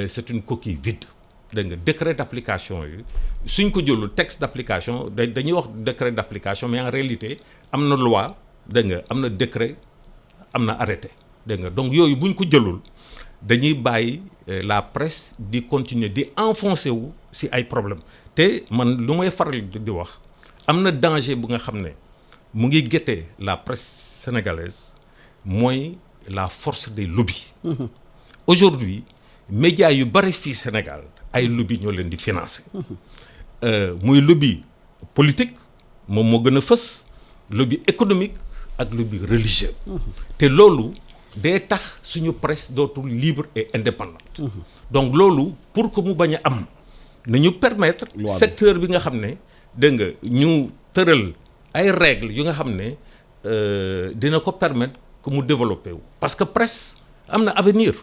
c'est une coquille vide dégg nga décret d'application yi suñ ko jëlul texte d'application dañuy wax décret d'application mais en réalité am na loi dégg nga am na décret am na arrêté dégg nga donc yooyu buñ ko jëlul dañuy bàyyi la presse di continuer di enfoncer wu ci ay problèmes te man lu may faral di wax am na danger bu nga xam ne mu ngi guetter la presse sénégalaise mooy la force des lobbies. Aujourd'hui médias yu bari fii Sénégal ay lobby ñoo leen di financer muy lobby politique moom moo gën a fës lobby économique ak lobby religieux te loolu day tax suñu presse dootul libre et indépendante donc loolu pour que mu bañ a am nañu permettre secteur bi nga xam ne dégg nga ñu tëral ay règles yu nga xam ne dina ko permettre que mu développer wu parce que presse am na avenir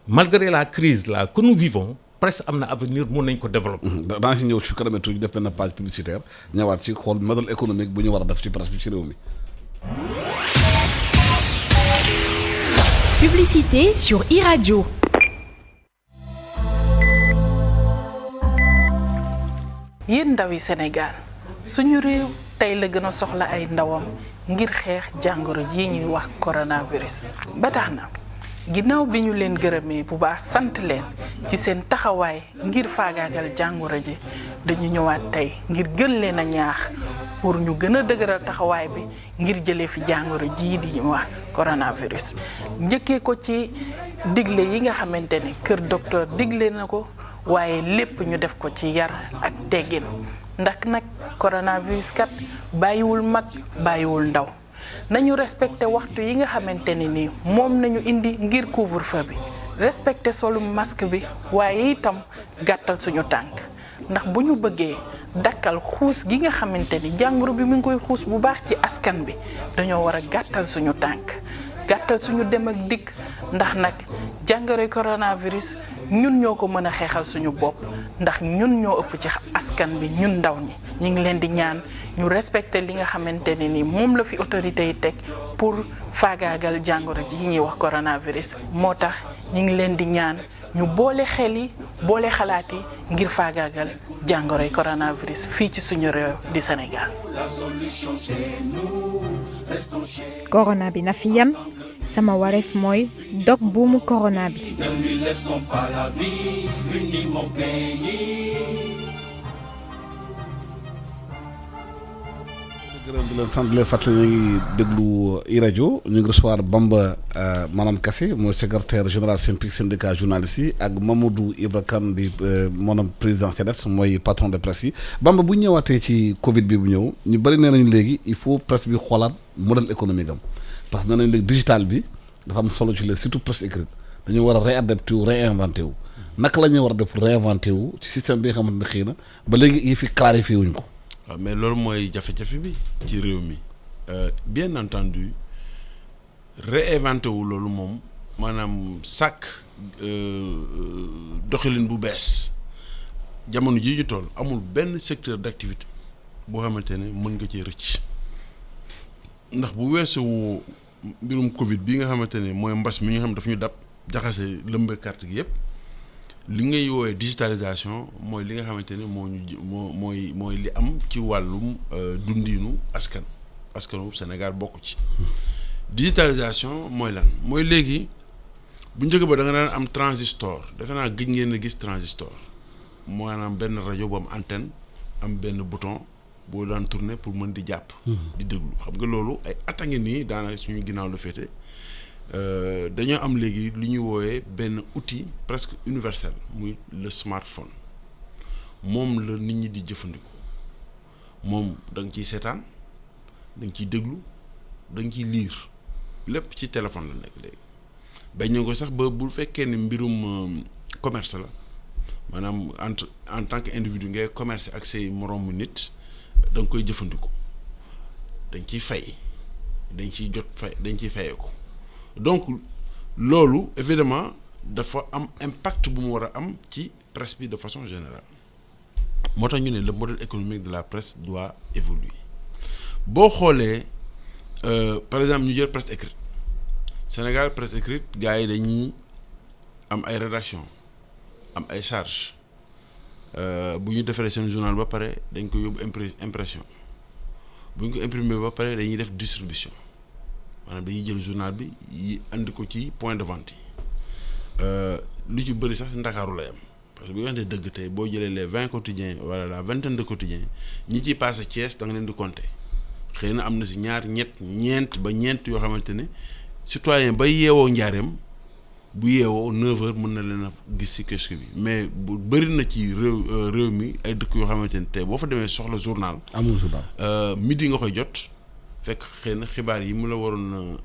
malgré la crise là que nous vivons presse am na avenir mun nañ ko développer. daa ci ñëw ci kanam tuuti def benn page publicitaire ñëwaat ci xool modèle économique bu ñu war a def ci presse bi ci réew mi. Publicité sur iRadio. yéen ndawi Sénégal suñu réew tey la gën a soxla ay ndawam ngir xeex jàngoro ji ñuy wax coronavirus. ba tax na ginnaaw bi ñu leen gërëmee bu baax sant leen ci seen taxawaay ngir faagaagal jàngoro ji dañu ñëwaat tey ngir gën leen a ñaax pour ñu gën a dëgëral taxawaay bi ngir jëlee fi jàngoro jii di ñu wax coronavirus. njëkkee ko ci digle yi nga xamante ne kër docteur digle na ko waaye lépp ñu def ko ci yar ak teggin ndax nag coronavirus kat bàyyiwul mag bàyyiwul ndaw. nañu respecté waxtu yi nga xamante ne ni moom nañu indi ngir couvre-feu bi respecté solum masque bi waaye itam gàttal suñu tànk ndax bu ñu bëggee dakkal xuus gi nga xamante ni jàngoro bi mu ngi koy xuus bu baax ci askan bi dañoo war a gàttal suñu tànk gàttal suñu dem ak dikk ndax nag jàngoroy coronavirus ñun ñoo ko mën a xeexal suñu bopp ndax ñun ñoo ëpp ci askan bi ñun ndaw ñi ñu ngi leen di ñaan ñu respecté li nga xamante ne ni moom la fi autorité yi teg pour faagaagal jàngoro ji ñuy wax coronavirus moo tax ñu ngi leen di ñaan ñu boole xel yi boole xalaat yi ngir faagaagal jàngoroy coronavirus fii ci suñu réew di Sénégal. corona bi na fi yam sama wareef mooy dog buumu corona bi. gërëm di leen sant di leen fàttali ñu ngi déglu iRadio ñu ngi recevoir Bamba maanaam Kassé mooy secrétaire général SYNPICS syndicat journaliste yi ak Mamadou Ibra Kane di maanaam président CDEPS mooy patron de presse yi. Bamba bu ñëwaatee ci Covid bi bu ñëw ñu bëri nee nañu léegi il faut presse bi xoolaat modèle économique am parce que nee nañu léegi digital bi dafa am solo ci la surtout presse écrite dañu war a réadapté wu réinventé wu naka la ñuy war a def pour réinventé wu ci système bi nga xamante ne xëy na ba léegi yi fi clarifié wuñ ko. waaw mais loolu mooy jafe-jafe bi ci réew mi bien entendu réinventé wu loolu moom maanaam sàkk doxalin bu bees jamono ji ñu toll amul benn secteur d'activité boo xamante ne mën nga cee rëcc ndax bu weesuwu mbirum Covid bi nga xamante ne mooy mbas mi nga xam daf ñu dab jaxase lëmbe carte gi yëpp li ngay woowee digitalisation mooy li nga xamante ne mooy li am ci wàllum dundiinu askanu Sénégal bokk ci. digitalisation mooy lan mooy léegi bu njëkk ba da nga daan am transistor defe naa gëj ngeen a gis transistor maanaam benn rajo bu am antenne am benn bouton boo daan tourner pour mën di jàpp. di déglu xam nga loolu ay at a ngi nii daanaka suñu ginnaaw la féete. dañoo am léegi lu ñuy woowee benn outil presque universel muy le smartphone moom la nit ñi di jëfandikoo moom da nga ciy seetaan da nga ciy déglu da nga ciy lire lépp ci téléphone la nekk léegi bañ na ko sax ba bu fekkee ne mbirum commerce la maanaam en tant que individu ngay commerce ak say moroomu nit da nga koy jëfandikoo dañ ciy fay dañ ciy jot fay dañ ciy fayee ko donc loolu évidemment dafa am impact bu mu war a am ci presse bi de façon générale moo tax ñu ne le modèle économique de la presse doit évoluer boo xoolee par exemple ñu jël presse écrite Sénégal presse écrite gars yi dañuy am ay rédaction am ay charge bu ñu defaree seen journal ba pare dañ ko yóbbu impression bu ñu ko imprimer ba pare dañuy def distribution maanaam dañuy jël journal bi yi andi ko ci point de vente yi lu ci bëri sax Ndakaaru lay am parce que bu ñu waxee dëgg tey boo jëlee les 20 quotidiens wala la vingtaine de quotidiens ñi ciy passé Thiès da nga leen di compter xëy na am na si ñeent ba ñeent yoo xamante ne citoyen bay yeewoo njaareem bu yeewoo 9h mën na leen a gis ci kiosque bi mais bu bëri na ci réew mi ay dëkk yoo xamante ne tey boo fa demee soxla journal. amul journal midi nga koy jot. fekk xëy na xibaar yi mu la waroon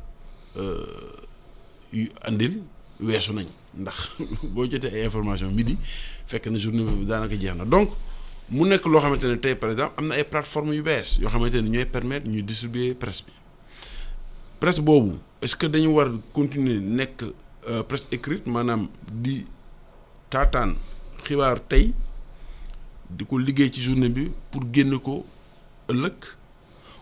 yu andil weesu nañ ndax boo jotee ay information midi fekk na journée bi daanaka jeex na donc mu nekk loo xamante ne tey par exemple am na ay plateformes yu bees yoo xamante ne ñooy permettre ñuy distribuer presse bi presse boobu est-ce que dañu war continuer nekk presse écrite maanaam di taataan xibaar tey di ko liggéey ci journée bi pour génn ko ëllëg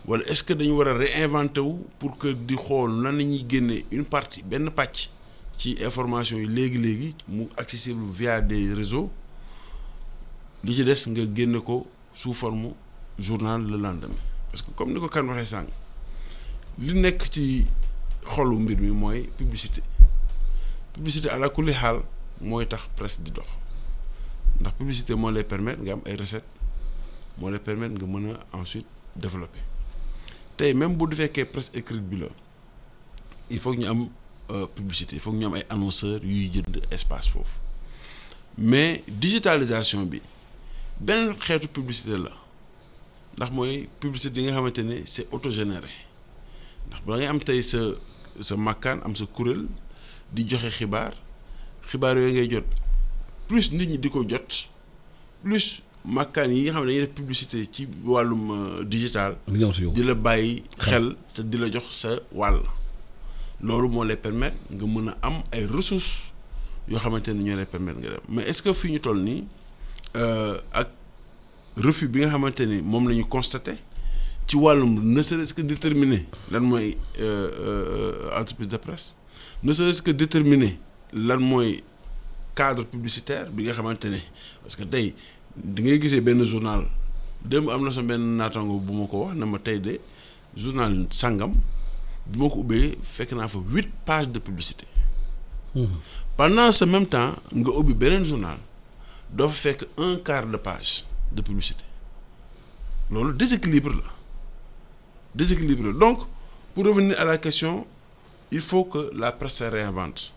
wala est-ce que dañu war a réinventer wu pour que di xool nan la ñuy génne une partie benn pàcc ci information yi léegi mu accessible via des réseaux li ci des nga génne ko sous forme journal le lendemain parce que comme ni ko kan waxee sànq li nekk ci xolu mbir mi mooy publicité à la kulli xaal mooy tax presse di dox ndax publicité moo lay permettre nga am ay recettes moo lay permettre nga mën a ensuite développer tey même bu fekkee presse écrite bi la il faut que ñu am publicité il faut que ñu am ay annonceurs yuy jënd espace foofu mais digitalisation bi benn xeetu publicité la ndax mooy publicité yi nga xamante ne c'est autogénéré ndax ba ngay am tey sa makkaan am sa kuréel di joxe xibaar yooyu ngay jot plus nit ñi di ko jot plus makkaan yi nga xam ne dañuy def publicité ci wàllum digital di la bàyyi xel te di la jox sa wàll loolu moo lay permettre nga mën a am ay ressources yoo xamante ne ñoo lay permettre nga dem mais est-ce que fii ñu toll nii ak refus bi nga xamante ni moom la ñu constaté ci wàllum ne serait-ce que déterminer lan mooy entreprise de presse ne serait-ce que déterminer lan mooy cadre publicitaire bi nga xamante ne parce que tey da ngay gisee benn journal démb am na sa benn naataango bu ma ko wax na ma tey de journal sangam bi ma ko ubbee fekk naa fa 8 pages de publicité. Pendant ce même temps nga ubbi beneen journal doo fa fekk 1/4 de page de publicité loolu déséquilibre la donc pour revenir à la question il faut que la presse se réinvente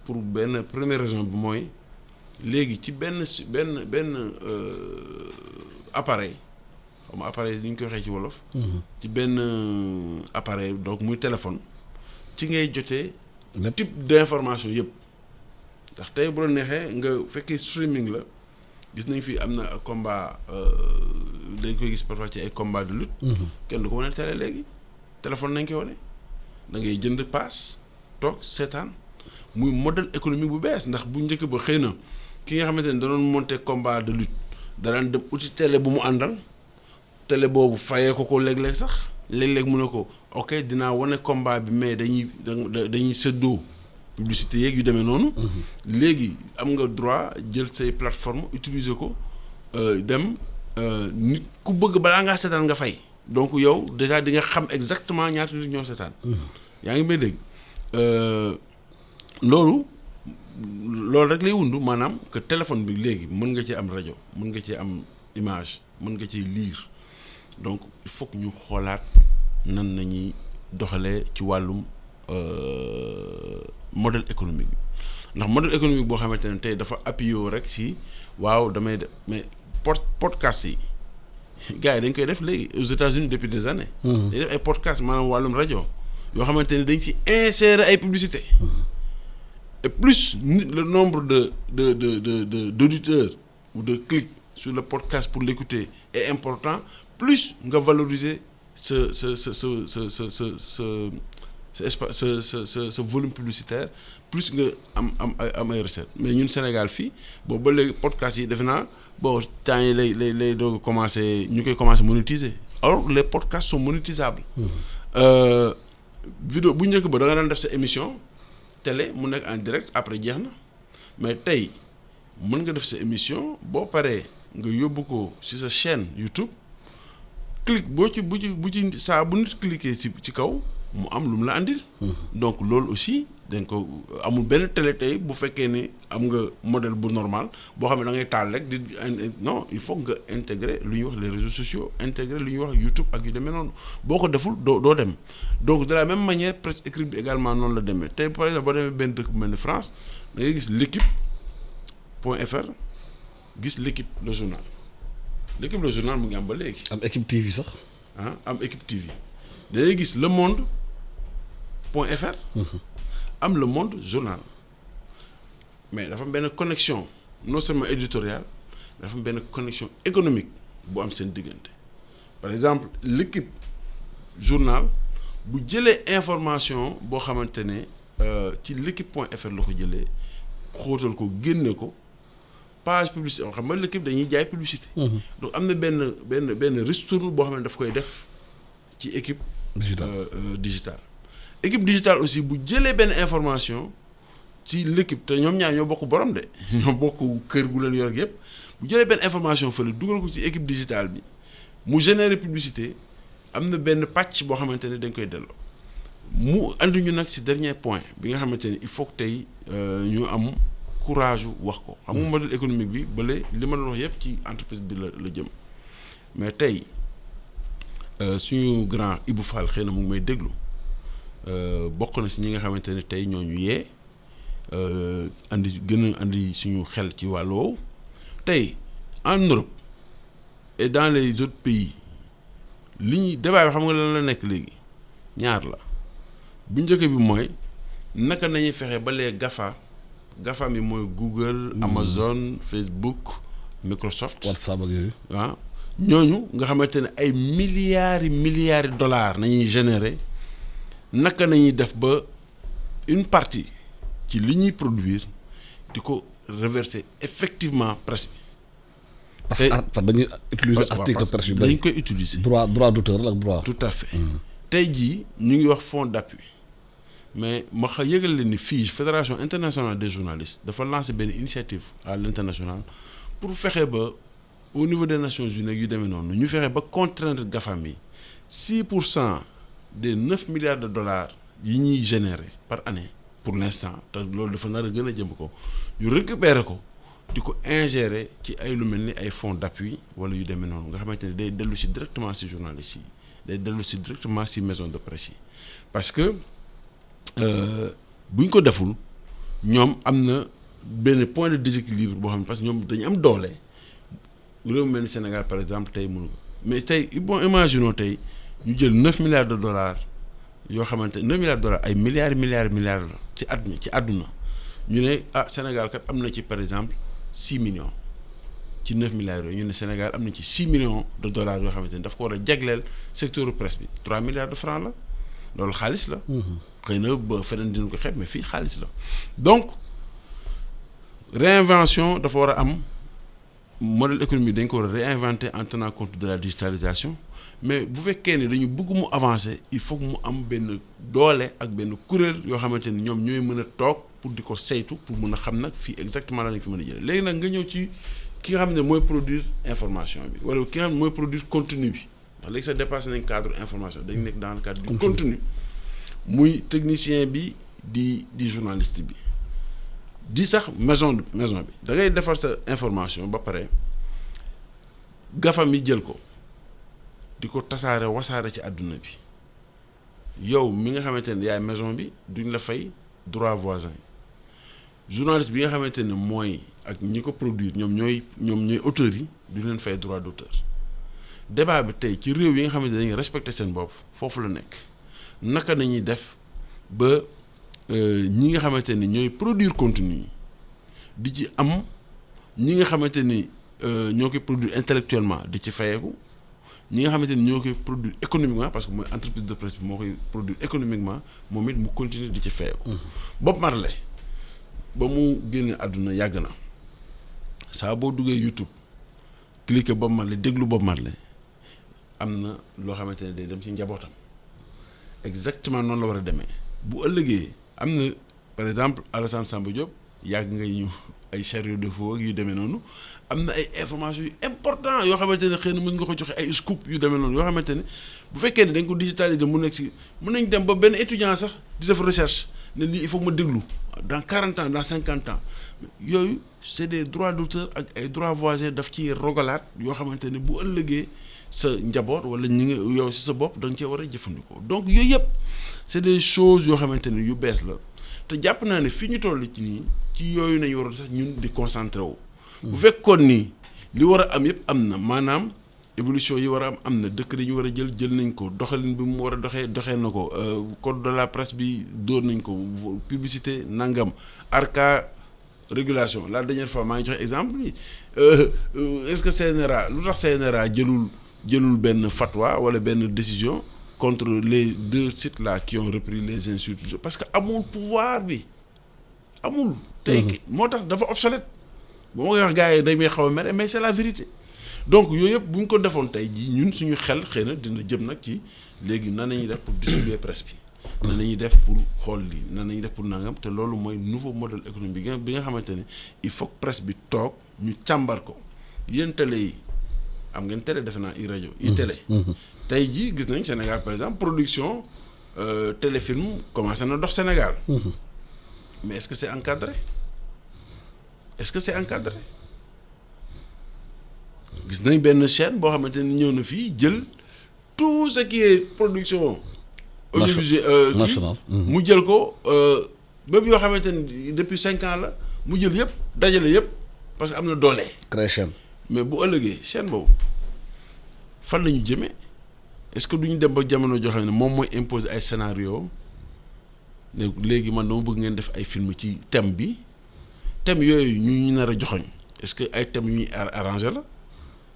pour benn première raison bi mooy léegi ci benn appareil xam nga appareil ni ñu koy waxee ci wolof. ci benn appareil donc muy téléphone ci ngay jotee type d'information yëpp ndax tey bu la neexee nga fekkee streaming la gis nañ fi am na combat dañ koy gis parfois ci ay combat de lutte. kenn du ko wane télé léegi téléphone nañ koy wane da ngay jënd paas toog seetaan muy modèle économique bu bees ndax bu njëkk ba xëy na ki nga xamante ne da doon monter combat de lutte danaan dem uti télé bu mu àndal télé boobu fayee ko léeg-léeg sax léeg-léeg mu ne ko ok dinaa wane combat bi mais dañuy séddoo publicité yeeg yu demee noonu. léegi am nga droit jël say plateforme utiliser ko dem nit ku bëgg balaa ngaa seetaan nga fay. donc yow déjà di nga xam exactement ñaata nit ñoo seetaan. yaa ngi may dégg loolu rek lay wundu maanaam que téléphone bi léegi mën nga ci am rajo mën nga ci am image mën nga ci lire donc il faut que ñu xoolaat nan nañuy doxalee ci wàllum modèle économique bi ndax modèle économique boo xamante ne tey dafa appuyé rek si waaw damay def mais podcast yi gars yi dañ koy def léegi aux États-Unis depuis des années. dañ def ay podcast maanaam wàllum rajo yoo xamante ne dañ ci insérer ay publicité et plus le nombre d'auditeurs ou de clics sur le podcast pour l'écouter est important plus nga valoriser ce volume publicitaire plus nga am ay recettes mais ñun Sénégal fii boobu ba léegi podcast yi defe naa bon temps yi lay doog a commencer ñu koy commencer monétiser alors les podcasts sont monétisables. vidéo bu njëkk ba da nga daan def sa émission télé mu nekk en direct après jeex na mais tey mën nga def sa émission boo paree nga yóbbu ko ci sa chaîne YouTube clic bu ci saa bu nit cliquer ci kaw mu am lu mu la andil. donc loolu aussi dañ ko amul benn télé tey bu fekkee ni am nga modèle bu normal boo xam ne da ngay taal rek di non il faut nga intégrer lu ñuy wax les réseaux sociaux intégrer lu ñuy wax YouTube ak yu demee noonu boo ko deful doo dem donc de la même manière presse écrite bi également noonu la demee tey par exemple boo demee benn dëkk bu mel ni France da ngay gis l'équipe.fr gis l'équipe le journal mu ngi am ba léegi. am équipe TV sax. am équipe TV da ngay gis le monde.fr. am le monde journal mais dafa am benn connexion non seulement éditoriale dafa am benn connexion économique bu am seen diggante par exemple l'équipe journal bu jëlee information boo xamante ne ci l'équipe.fr la ko jëlee xóotal ko génne ko page publicité xam nga l'équipe dañuy jaay publicité. donc am na benn ristourne boo xam ne daf koy def ci équipe. digital équipe digitale aussi bu jëlee benn information ci l'équipe te ñoom ñaar ñoo bokk borom de ñoo bokk kër gu leen yor yëpp bu jëlee benn information fële dugal ko ci équipe digitale bi mu générer publicité am na benn pàcc boo xamante ne dañ koy delloo mu andi ñu nag ci dernier point bi nga xamante ne il faut que tey ñu am courage wax ko. xam nga modèle économique bi bële li ma doon wax yëpp ci entreprise bi la jëm mais tey suñu grand Ibou Fall xëy na mu ngi may déglu bokk na ci ñi nga xamante ne tey ñoo ñu yee gën a andi suñu xel ci wàll woowu tey en Europe et dans les autres pays li ñuy débat bi xam nga lan la nekk léegi ñaar la bu njëkk bi mooy naka nañuy fexe ba les GAFA mi mooy Google Amazon Facebook Microsoft WhatsApp ak yooyu waaw ñooñu nga xamante ne ay milliards dollars nañuy générer naka nañuy def ba une partie ci li ñuy produire di ko reverser effectivement presse bi. parce que dañuy utiliser article presse bi dañ koy utiliser. droit d'auteur ak droit. tout à fait. tey jii ñu ngi wax fonds d'appui mais ma yëgal leen ni fii fédération internationale des journalistes dafa lancer benn initiative à l'international pour fexe ba au niveau des Nations Unies yu demee noonu ñu fexe ba contraindre GAFAM yi 6% des 9 milliards de dollars yi ñuy générer par année pour l'instant te loolu dafa nar a gën a jëm ko ñu récupérer ko di ko ingérer ci ay lu mel ni ay fonds d'appui wala yu demee noonu nga xamante ne day dellu si directement si journalistes yi day dellu si directement si maison de presse yi parce que bu ñu ko deful ñoom am na benn point de déséquilibre boo xam ne parce que ñoom dañu am doole réew mel ni Sénégal par exemple tey mënu mais tey bon imaginons tey ñu jël 9 milliards de dollars yoo xamante 9 milliards de dollars ay milliards la ci àdduna ñu ne Sénégal kat am na ci par exemple 6 millions ci 9 milliards yooyu ñu ne Sénégal am na ci 6 millions de dollars yoo xamante ni daf ko war a jagleel secteur presse bi 3 milliards de francs la loolu xaalis la. xëy na ba feneen dinañ ko xeeb mais fii xaalis la donc réinvention dafa war a am modèle économique dañ ko war a réinventer en tenant compte de la digitalisation mais bu fekkee ne dañu bëgg mu avancer il faut que mu am benn doole ak benn kuréel yoo xamante ni ñoom ñooy mën a toog pour di ko saytu pour mën a xam nag fii exactement la lañ fi mën a jëlee léegi nag nga ñëw ci ki nga xam ne mooy produire information bi wala ki nga xam ne mooy produire contenu bi ndax léegi sax dépassé nañ cadre information dañ nekk dans le cadre du contenu muy technicien bi di journaliste bi di sax maison bi da ngay defar sa information ba pare GAFAM yi jël ko di ko wasaare ci àdduna bi yow mi nga xamante ne yaay maison bi duñ la fay droit voisin journaliste bi nga xamante ne mooy ak ñi ko produire ñoom ñooy auteurs yi duñ leen fay droit d'auteur débat bi tey ci réew yi nga xamante ne dañuy respecter seen bopp foofu la nekk naka nañuy def ba ñi nga xamante ni ñooy produire contenu di ci am ñi nga xamante ni ñoo koy produire intellectuellement di ci fayeeku ñi nga xamante ni ñoo koy produire économiquement parce que mooy entreprise de presse bi moo koy produire économiquement moom it mu continuer di ci fayeeku. Bob Marley ba mu génne àdduna yàgg na saa boo duggee YouTube cliquer Bob Marley déglu Bob Marley am na loo xamante ne day dem ci njabootam exactement noonu la war a demee bu ëllëgee am na par exemple Alassane Samba Diop yàgg nga ñu ay chariot de faux yu demee noonu am na ay informations yu important yoo xamante ne xëy na mën nga ko joxe ay scoop yu demee noonu yoo xamante ne bu fekkee ne dañ ko digitaliser mu nekk si mën nañ dem ba benn étudiant sax di def recherche ne lii il faut ma déglu dans 40 ans dans 50 ans yooyu c'est des droits d'auteur ak ay droits voisins daf ci rogalaat yoo xamante ne bu ëllëgee sa njaboot wala ñi nga yow si sa bopp da nga cee war a jëfandikoo donc yooyu yëpp c'est des choses yoo xamante ne yu bees la te jàpp naa ne fi ñu toll ci nii ci yooyu nañu waroon sax ñun di concentré wu. bu fekkoon ni li war a am yëpp am na maanaam évolution yi war a am na décret yi ñu war a jël nañ ko doxalin bi mu war a doxee na ko code de la presse bi dóor nañ ko publicité nangam ARCA régulation la dernière fois maa ngi joxe exemple bi est-ce que CNRA lu tax CNRA jëlul benn fatwa wala benn décision contre les 2 sites là qui ont repris les insultes parce que amul pouvoir bi amul. tey moo tax dafa obsolète bu ma koy wax gars yi dañ may xaw a mere mais c'est la vérité donc yooyu yëpp bu ñu ko defoon tey jii ñun suñu xel xëy na dina jëm nag ci léegi nan nañuy def pour distribuer presse bi. nan nañuy def pour xool lii nan nañuy def pour nangam te loolu mooy nouveau modèle économique bi nga xamante ne il faut que presse bi toog ñu càmbar ko yéen télé yi am ngeen télé defe naa i rajo i télé. tey jii gis nañ Sénégal par exemple production téléfilm commencé na dox Sénégal. mais est-ce que c'est encadré gis nañ benn chaîne boo xamante ni ñëw na fii jël tout ce qui est production. audiovisuelle national mu jël ko même yoo xamante ni depuis 5 ans la mu jël yëpp dajale yëpp parce que am na doole. créer chaîne. mais bu ëllëgee chaîne boobu fan la ñu jëmee est-ce que du ñu dem ba jamono joo xam ne moom mooy imposer ay scénario ne léegi man dama bëgg ngeen def ay film ci thème bi thème yooyu ñu nar a joxoñ est-ce que ay thèmes yu ñuy arrangé la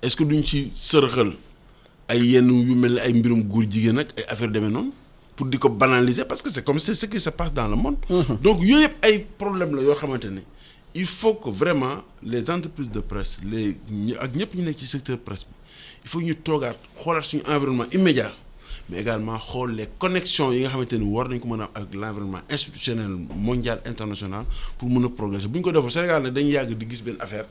est-ce que duñ ci sërëxal ay yenn yu mel ni ay mbirum góor jigéen ak ay affaire demee noonu pour di ko banaliser parce que c'est comme c'est ce qui se passe dans le monde. donc yooyu yëpp ay problème la yoo xamante ne il faut que vraiment les entreprises de presse ak ñëpp ñu nekk ci secteur presse bi il faut ñu toogaat xoolaat suñu environnement immédiat mais également xool les connexions yi nga xamante ni war nañ ko mën a ak l'environnement institutionnel mondial international pour mën a progresser bu ñu ko defal Sénégal nag dañuy yàgg di gis benn affaire.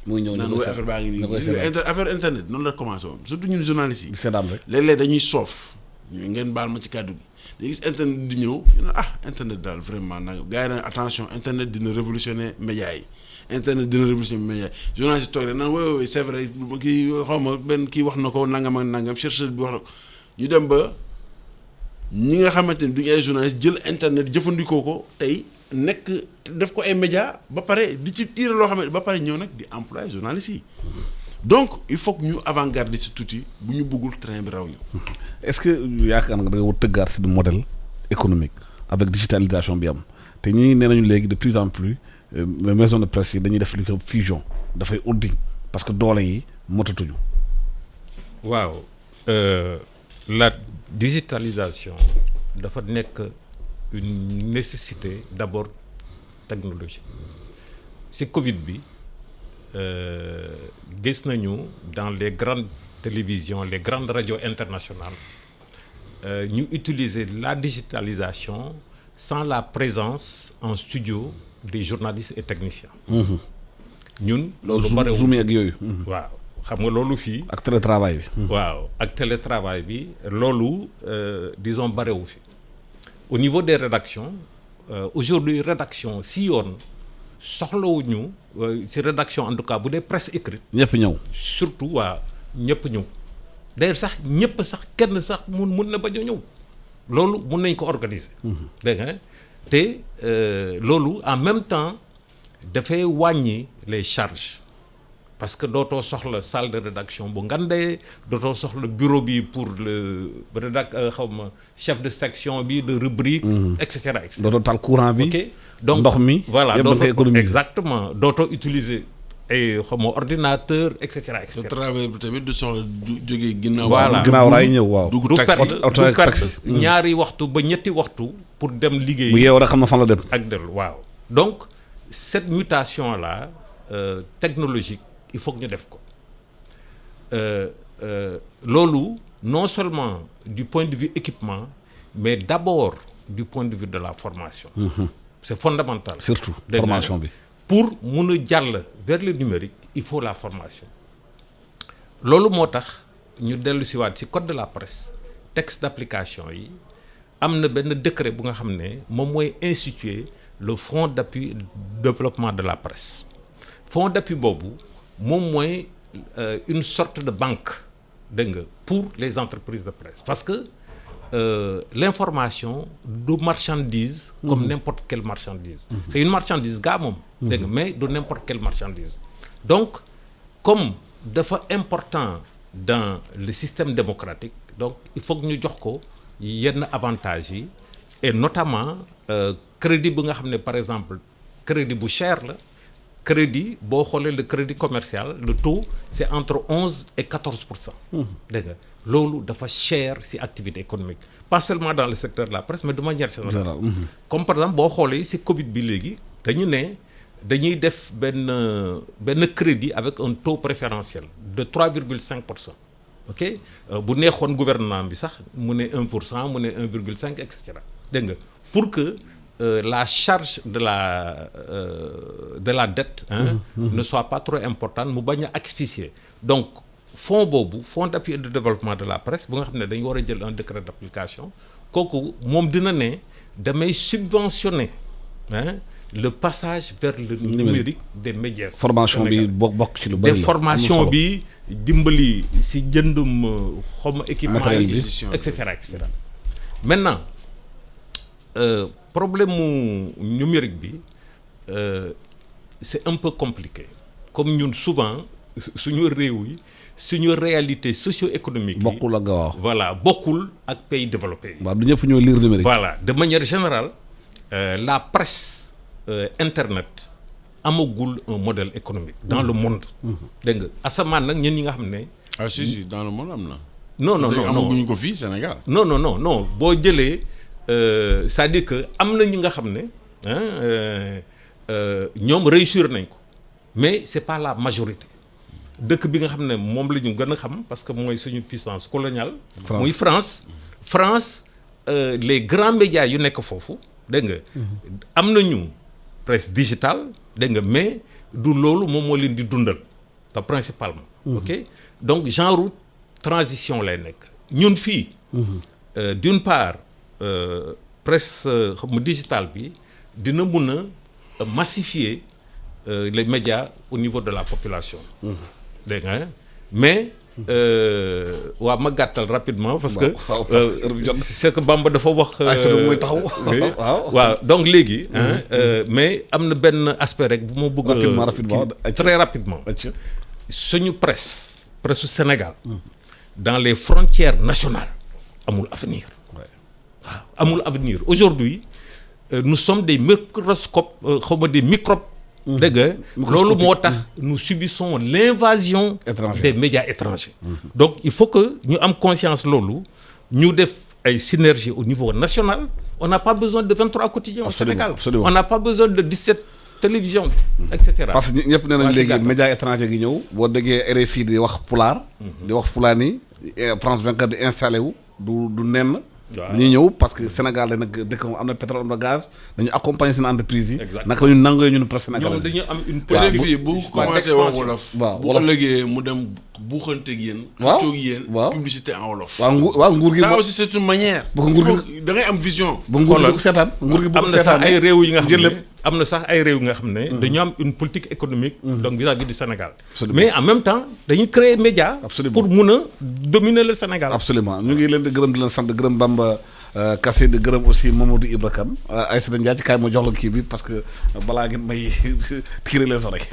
muy ñëw naan affaire baa ngi nii affaire internet noonu la commencé woon surtout ñun journalistes yi. seddam rek léeg-léeg dañuy soof ngeen baal ma ci kàddu gi day gis internet di ñëw ñu ne internet daal vraiment nag gars yi nag attention internet dina révolutionner médias yi internet dina révolutionner médias yi journalistes yi toog rek naan oui c'est vrai kii xaw ma benn kii wax na ko nangam ak nangam chercheur bi wax na ko ñu dem ba ñi nga xamante ni duñu ay journalistes jël internet jëfandikoo ko tey nekk def ko ay médias ba pare di ci tirer loo xam ne ba pare ñëw nag di employer journalistes yi donc il faut que ñu avant-garder si tuuti bu ñu bëggul train bi raw ñu. est-ce que yaakaar nga da nga war tëggaat si du modèle économique avec digitalisation bi am te ñii nee nañu léegi de plus en plus maison de presse yi dañuy def li ko fusion dafay holding parce que doole yi motatuñu. waaw la digitalisation dafa nekk une nécessité d'abord technologique ci Covid bi gis nañu dans les grandes télévisions les grandes radios internationales ñu utiliser la digitalisation sans la présence en studio des journalistes et techniciens. ñun loolu barewul Zoom ak yooyu. waaw xam nga loolu fii. ak télétravail bi. waaw ak télétravail bi loolu disons barewu fi au niveau des rédactions aujourd'hui rédaction si yoon soxlawuñu ci rédaction en tout cas bu dee presse écrite. ñëpp ñëw. surtout waa ñëpp ñëw d'ailleurs sax ñëpp sax kenn sax mun na bañ a ñëw loolu mun nañ ko organiser. dégg nga te loolu en même temps dafay wàññi les charges parce que dootoo soxla salle de rédaction bu ngandee dootoo soxla bureau bi pour le chef de section bi de rubrique. et cetera et cetera. dootoo taal courant bi. ok donc ndox mi. voilà dootoo exactement dootoo utiliser ay ordinateur et cetera et cetera. travail bi tamit du soxla du jógee ginnaaw. voilà ginnaaw raay ñëw waaw. du perte ñaari waxtu ba ñetti waxtu pour dem liggéey. bu yeew rek xam na fan la dem. ak dellu waaw donc cette mutation là technologique il faut que ñu def ko loolu non seulement du point de vue équipement mais d'abord du point de vue de la formation. C'est fondamental. surtout formation bi. pour mun a jàll vers le numérique il faut la formation loolu moo tax ñu dellu si waat ci code de la presse texte d'application yi am na benn décret bu nga xam ne moom mooy instituer le fonds d'appui développement de la presse fonds d'appui boobu moom mooy une sorte de banque dégg nga pour les entreprises de presse parce que l'information du marchandise comme n'importe quelle marchandise c'est une marchandise gaa moom dégg nga mais du n'importe quelle marchandise donc comme dafa important dans le système démocratique donc il faut que ñu jox ko yenn avantages yi et notamment crédit bi nga xam ne par exemple crédit bu cher la crédit boo xoolee le crédit commercial le taux c'est entre 11 et 14%. dégg nga loolu dafa cher ci activité économique pas seulement dans le secteur de la presse mais de manière générale. comme par exemple boo xoolee ci Covid bi léegi dañu ne dañuy def benn crédit avec un taux préférentiel de 3,5%. ok bu neexoon gouvernement bi sax mu ne 1% mu ne 1,5 et cetera dégg nga pour que la charge de la dette ne soit pas trop importante mu bañ a asphyxier donc fonds boobu fonds d'appui et de développement de la presse bu nga xam ne dañu war a jël un décret d'application kooku moom dina ne damay subventionner le passage vers le numérique des médias formation bi bokk ci lu bari des formation bi dimbali si jëndum xawma équipement yi et cetera maintenant problème mu numérique bi c'est un peu compliqué comme ñun souvent suñu réew yi suñu réalité socio-économique yi bokkul ak waaw voilà bokkul ak pays développés yi waaw du ñëpp ñoo lire numérique voilà de manière générale la presse internet amagul un modèle économique dans le monde dégg nga asamaan nag ñun ñi nga xam ne si dans le monde am na non amaguñu ko fii Sénégal non boo jëlee c'est-à-dire que am na ñi nga xam ne ñoom réussir nañ ko mais c'est pas la majorité dëkk bi nga xam ne moom la ñu gën a xam parce que mooy suñu puissance coloniale muy France les grands médias yu nekk foofu dégg nga am nañu presse digitale dégg nga mais du loolu moom moo leen di dundal te principalement ok donc genre transition lay nekk ñun fii d'une part presse xam digitale bi dina mun a massifier les médias au niveau de la population dégg nga mais waaw ma gàttal rapidement parce que c'est que Bamba dafa wax mooy taxaw waaw donc léegi mais am na benn aspect rek bu ma bëgg rapidement très rapidement suñu presse su Sénégal dans les frontières nationales amul avenir waaw amul avenir aujourd'hui nous sommes des microscopes xawma des microbes dégg nga loolu moo tax nous subissons l'invasion des médias étrangers donc il faut que ñu am conscience loolu ñu def ay synergie au niveau national on n'a pas besoin de 23 quotidiens au Sénégal on n'a pas besoin de 17 télévisions et cetera parce que ñëpp nee nañ léegi médias étrangers gi ñëw boo déggee RFI di wax pulaar di wax fulaani France 24 di installé wu du nenn dañuy ñëw parce que Sénégal da nag dëkk am na pétrole am na gaz dañu accompagner seen entreprise yi naka la ñu nangoo ñun presse sénégalaise dañu am une RFI bu commencé wax wolof bu ëllëgee mu dem buuxanteeg yéen xëccoog yéen publicité en wolof waaw nguur gi ça aussi c'est une manière bu ko nguur gi da ngay am vision bu nguur gi bu seetaan nguur gi bu am na sax ay réew yi nga xam ne am na sax ay réew nga xam ne dañu am une politique économique donc vis-à-vis du Sénégal mais en même temps dañuy créer média pour mun a dominer le Sénégal absolument ñu ngi leen di gërëm di leen sant gërëm Bamba Kassé di gërëm aussi Mamadou Ibra Kane Aïssata Ndiaye ci kaay ma jox la kii bi parce que balaa ngeen may tirer les oreilles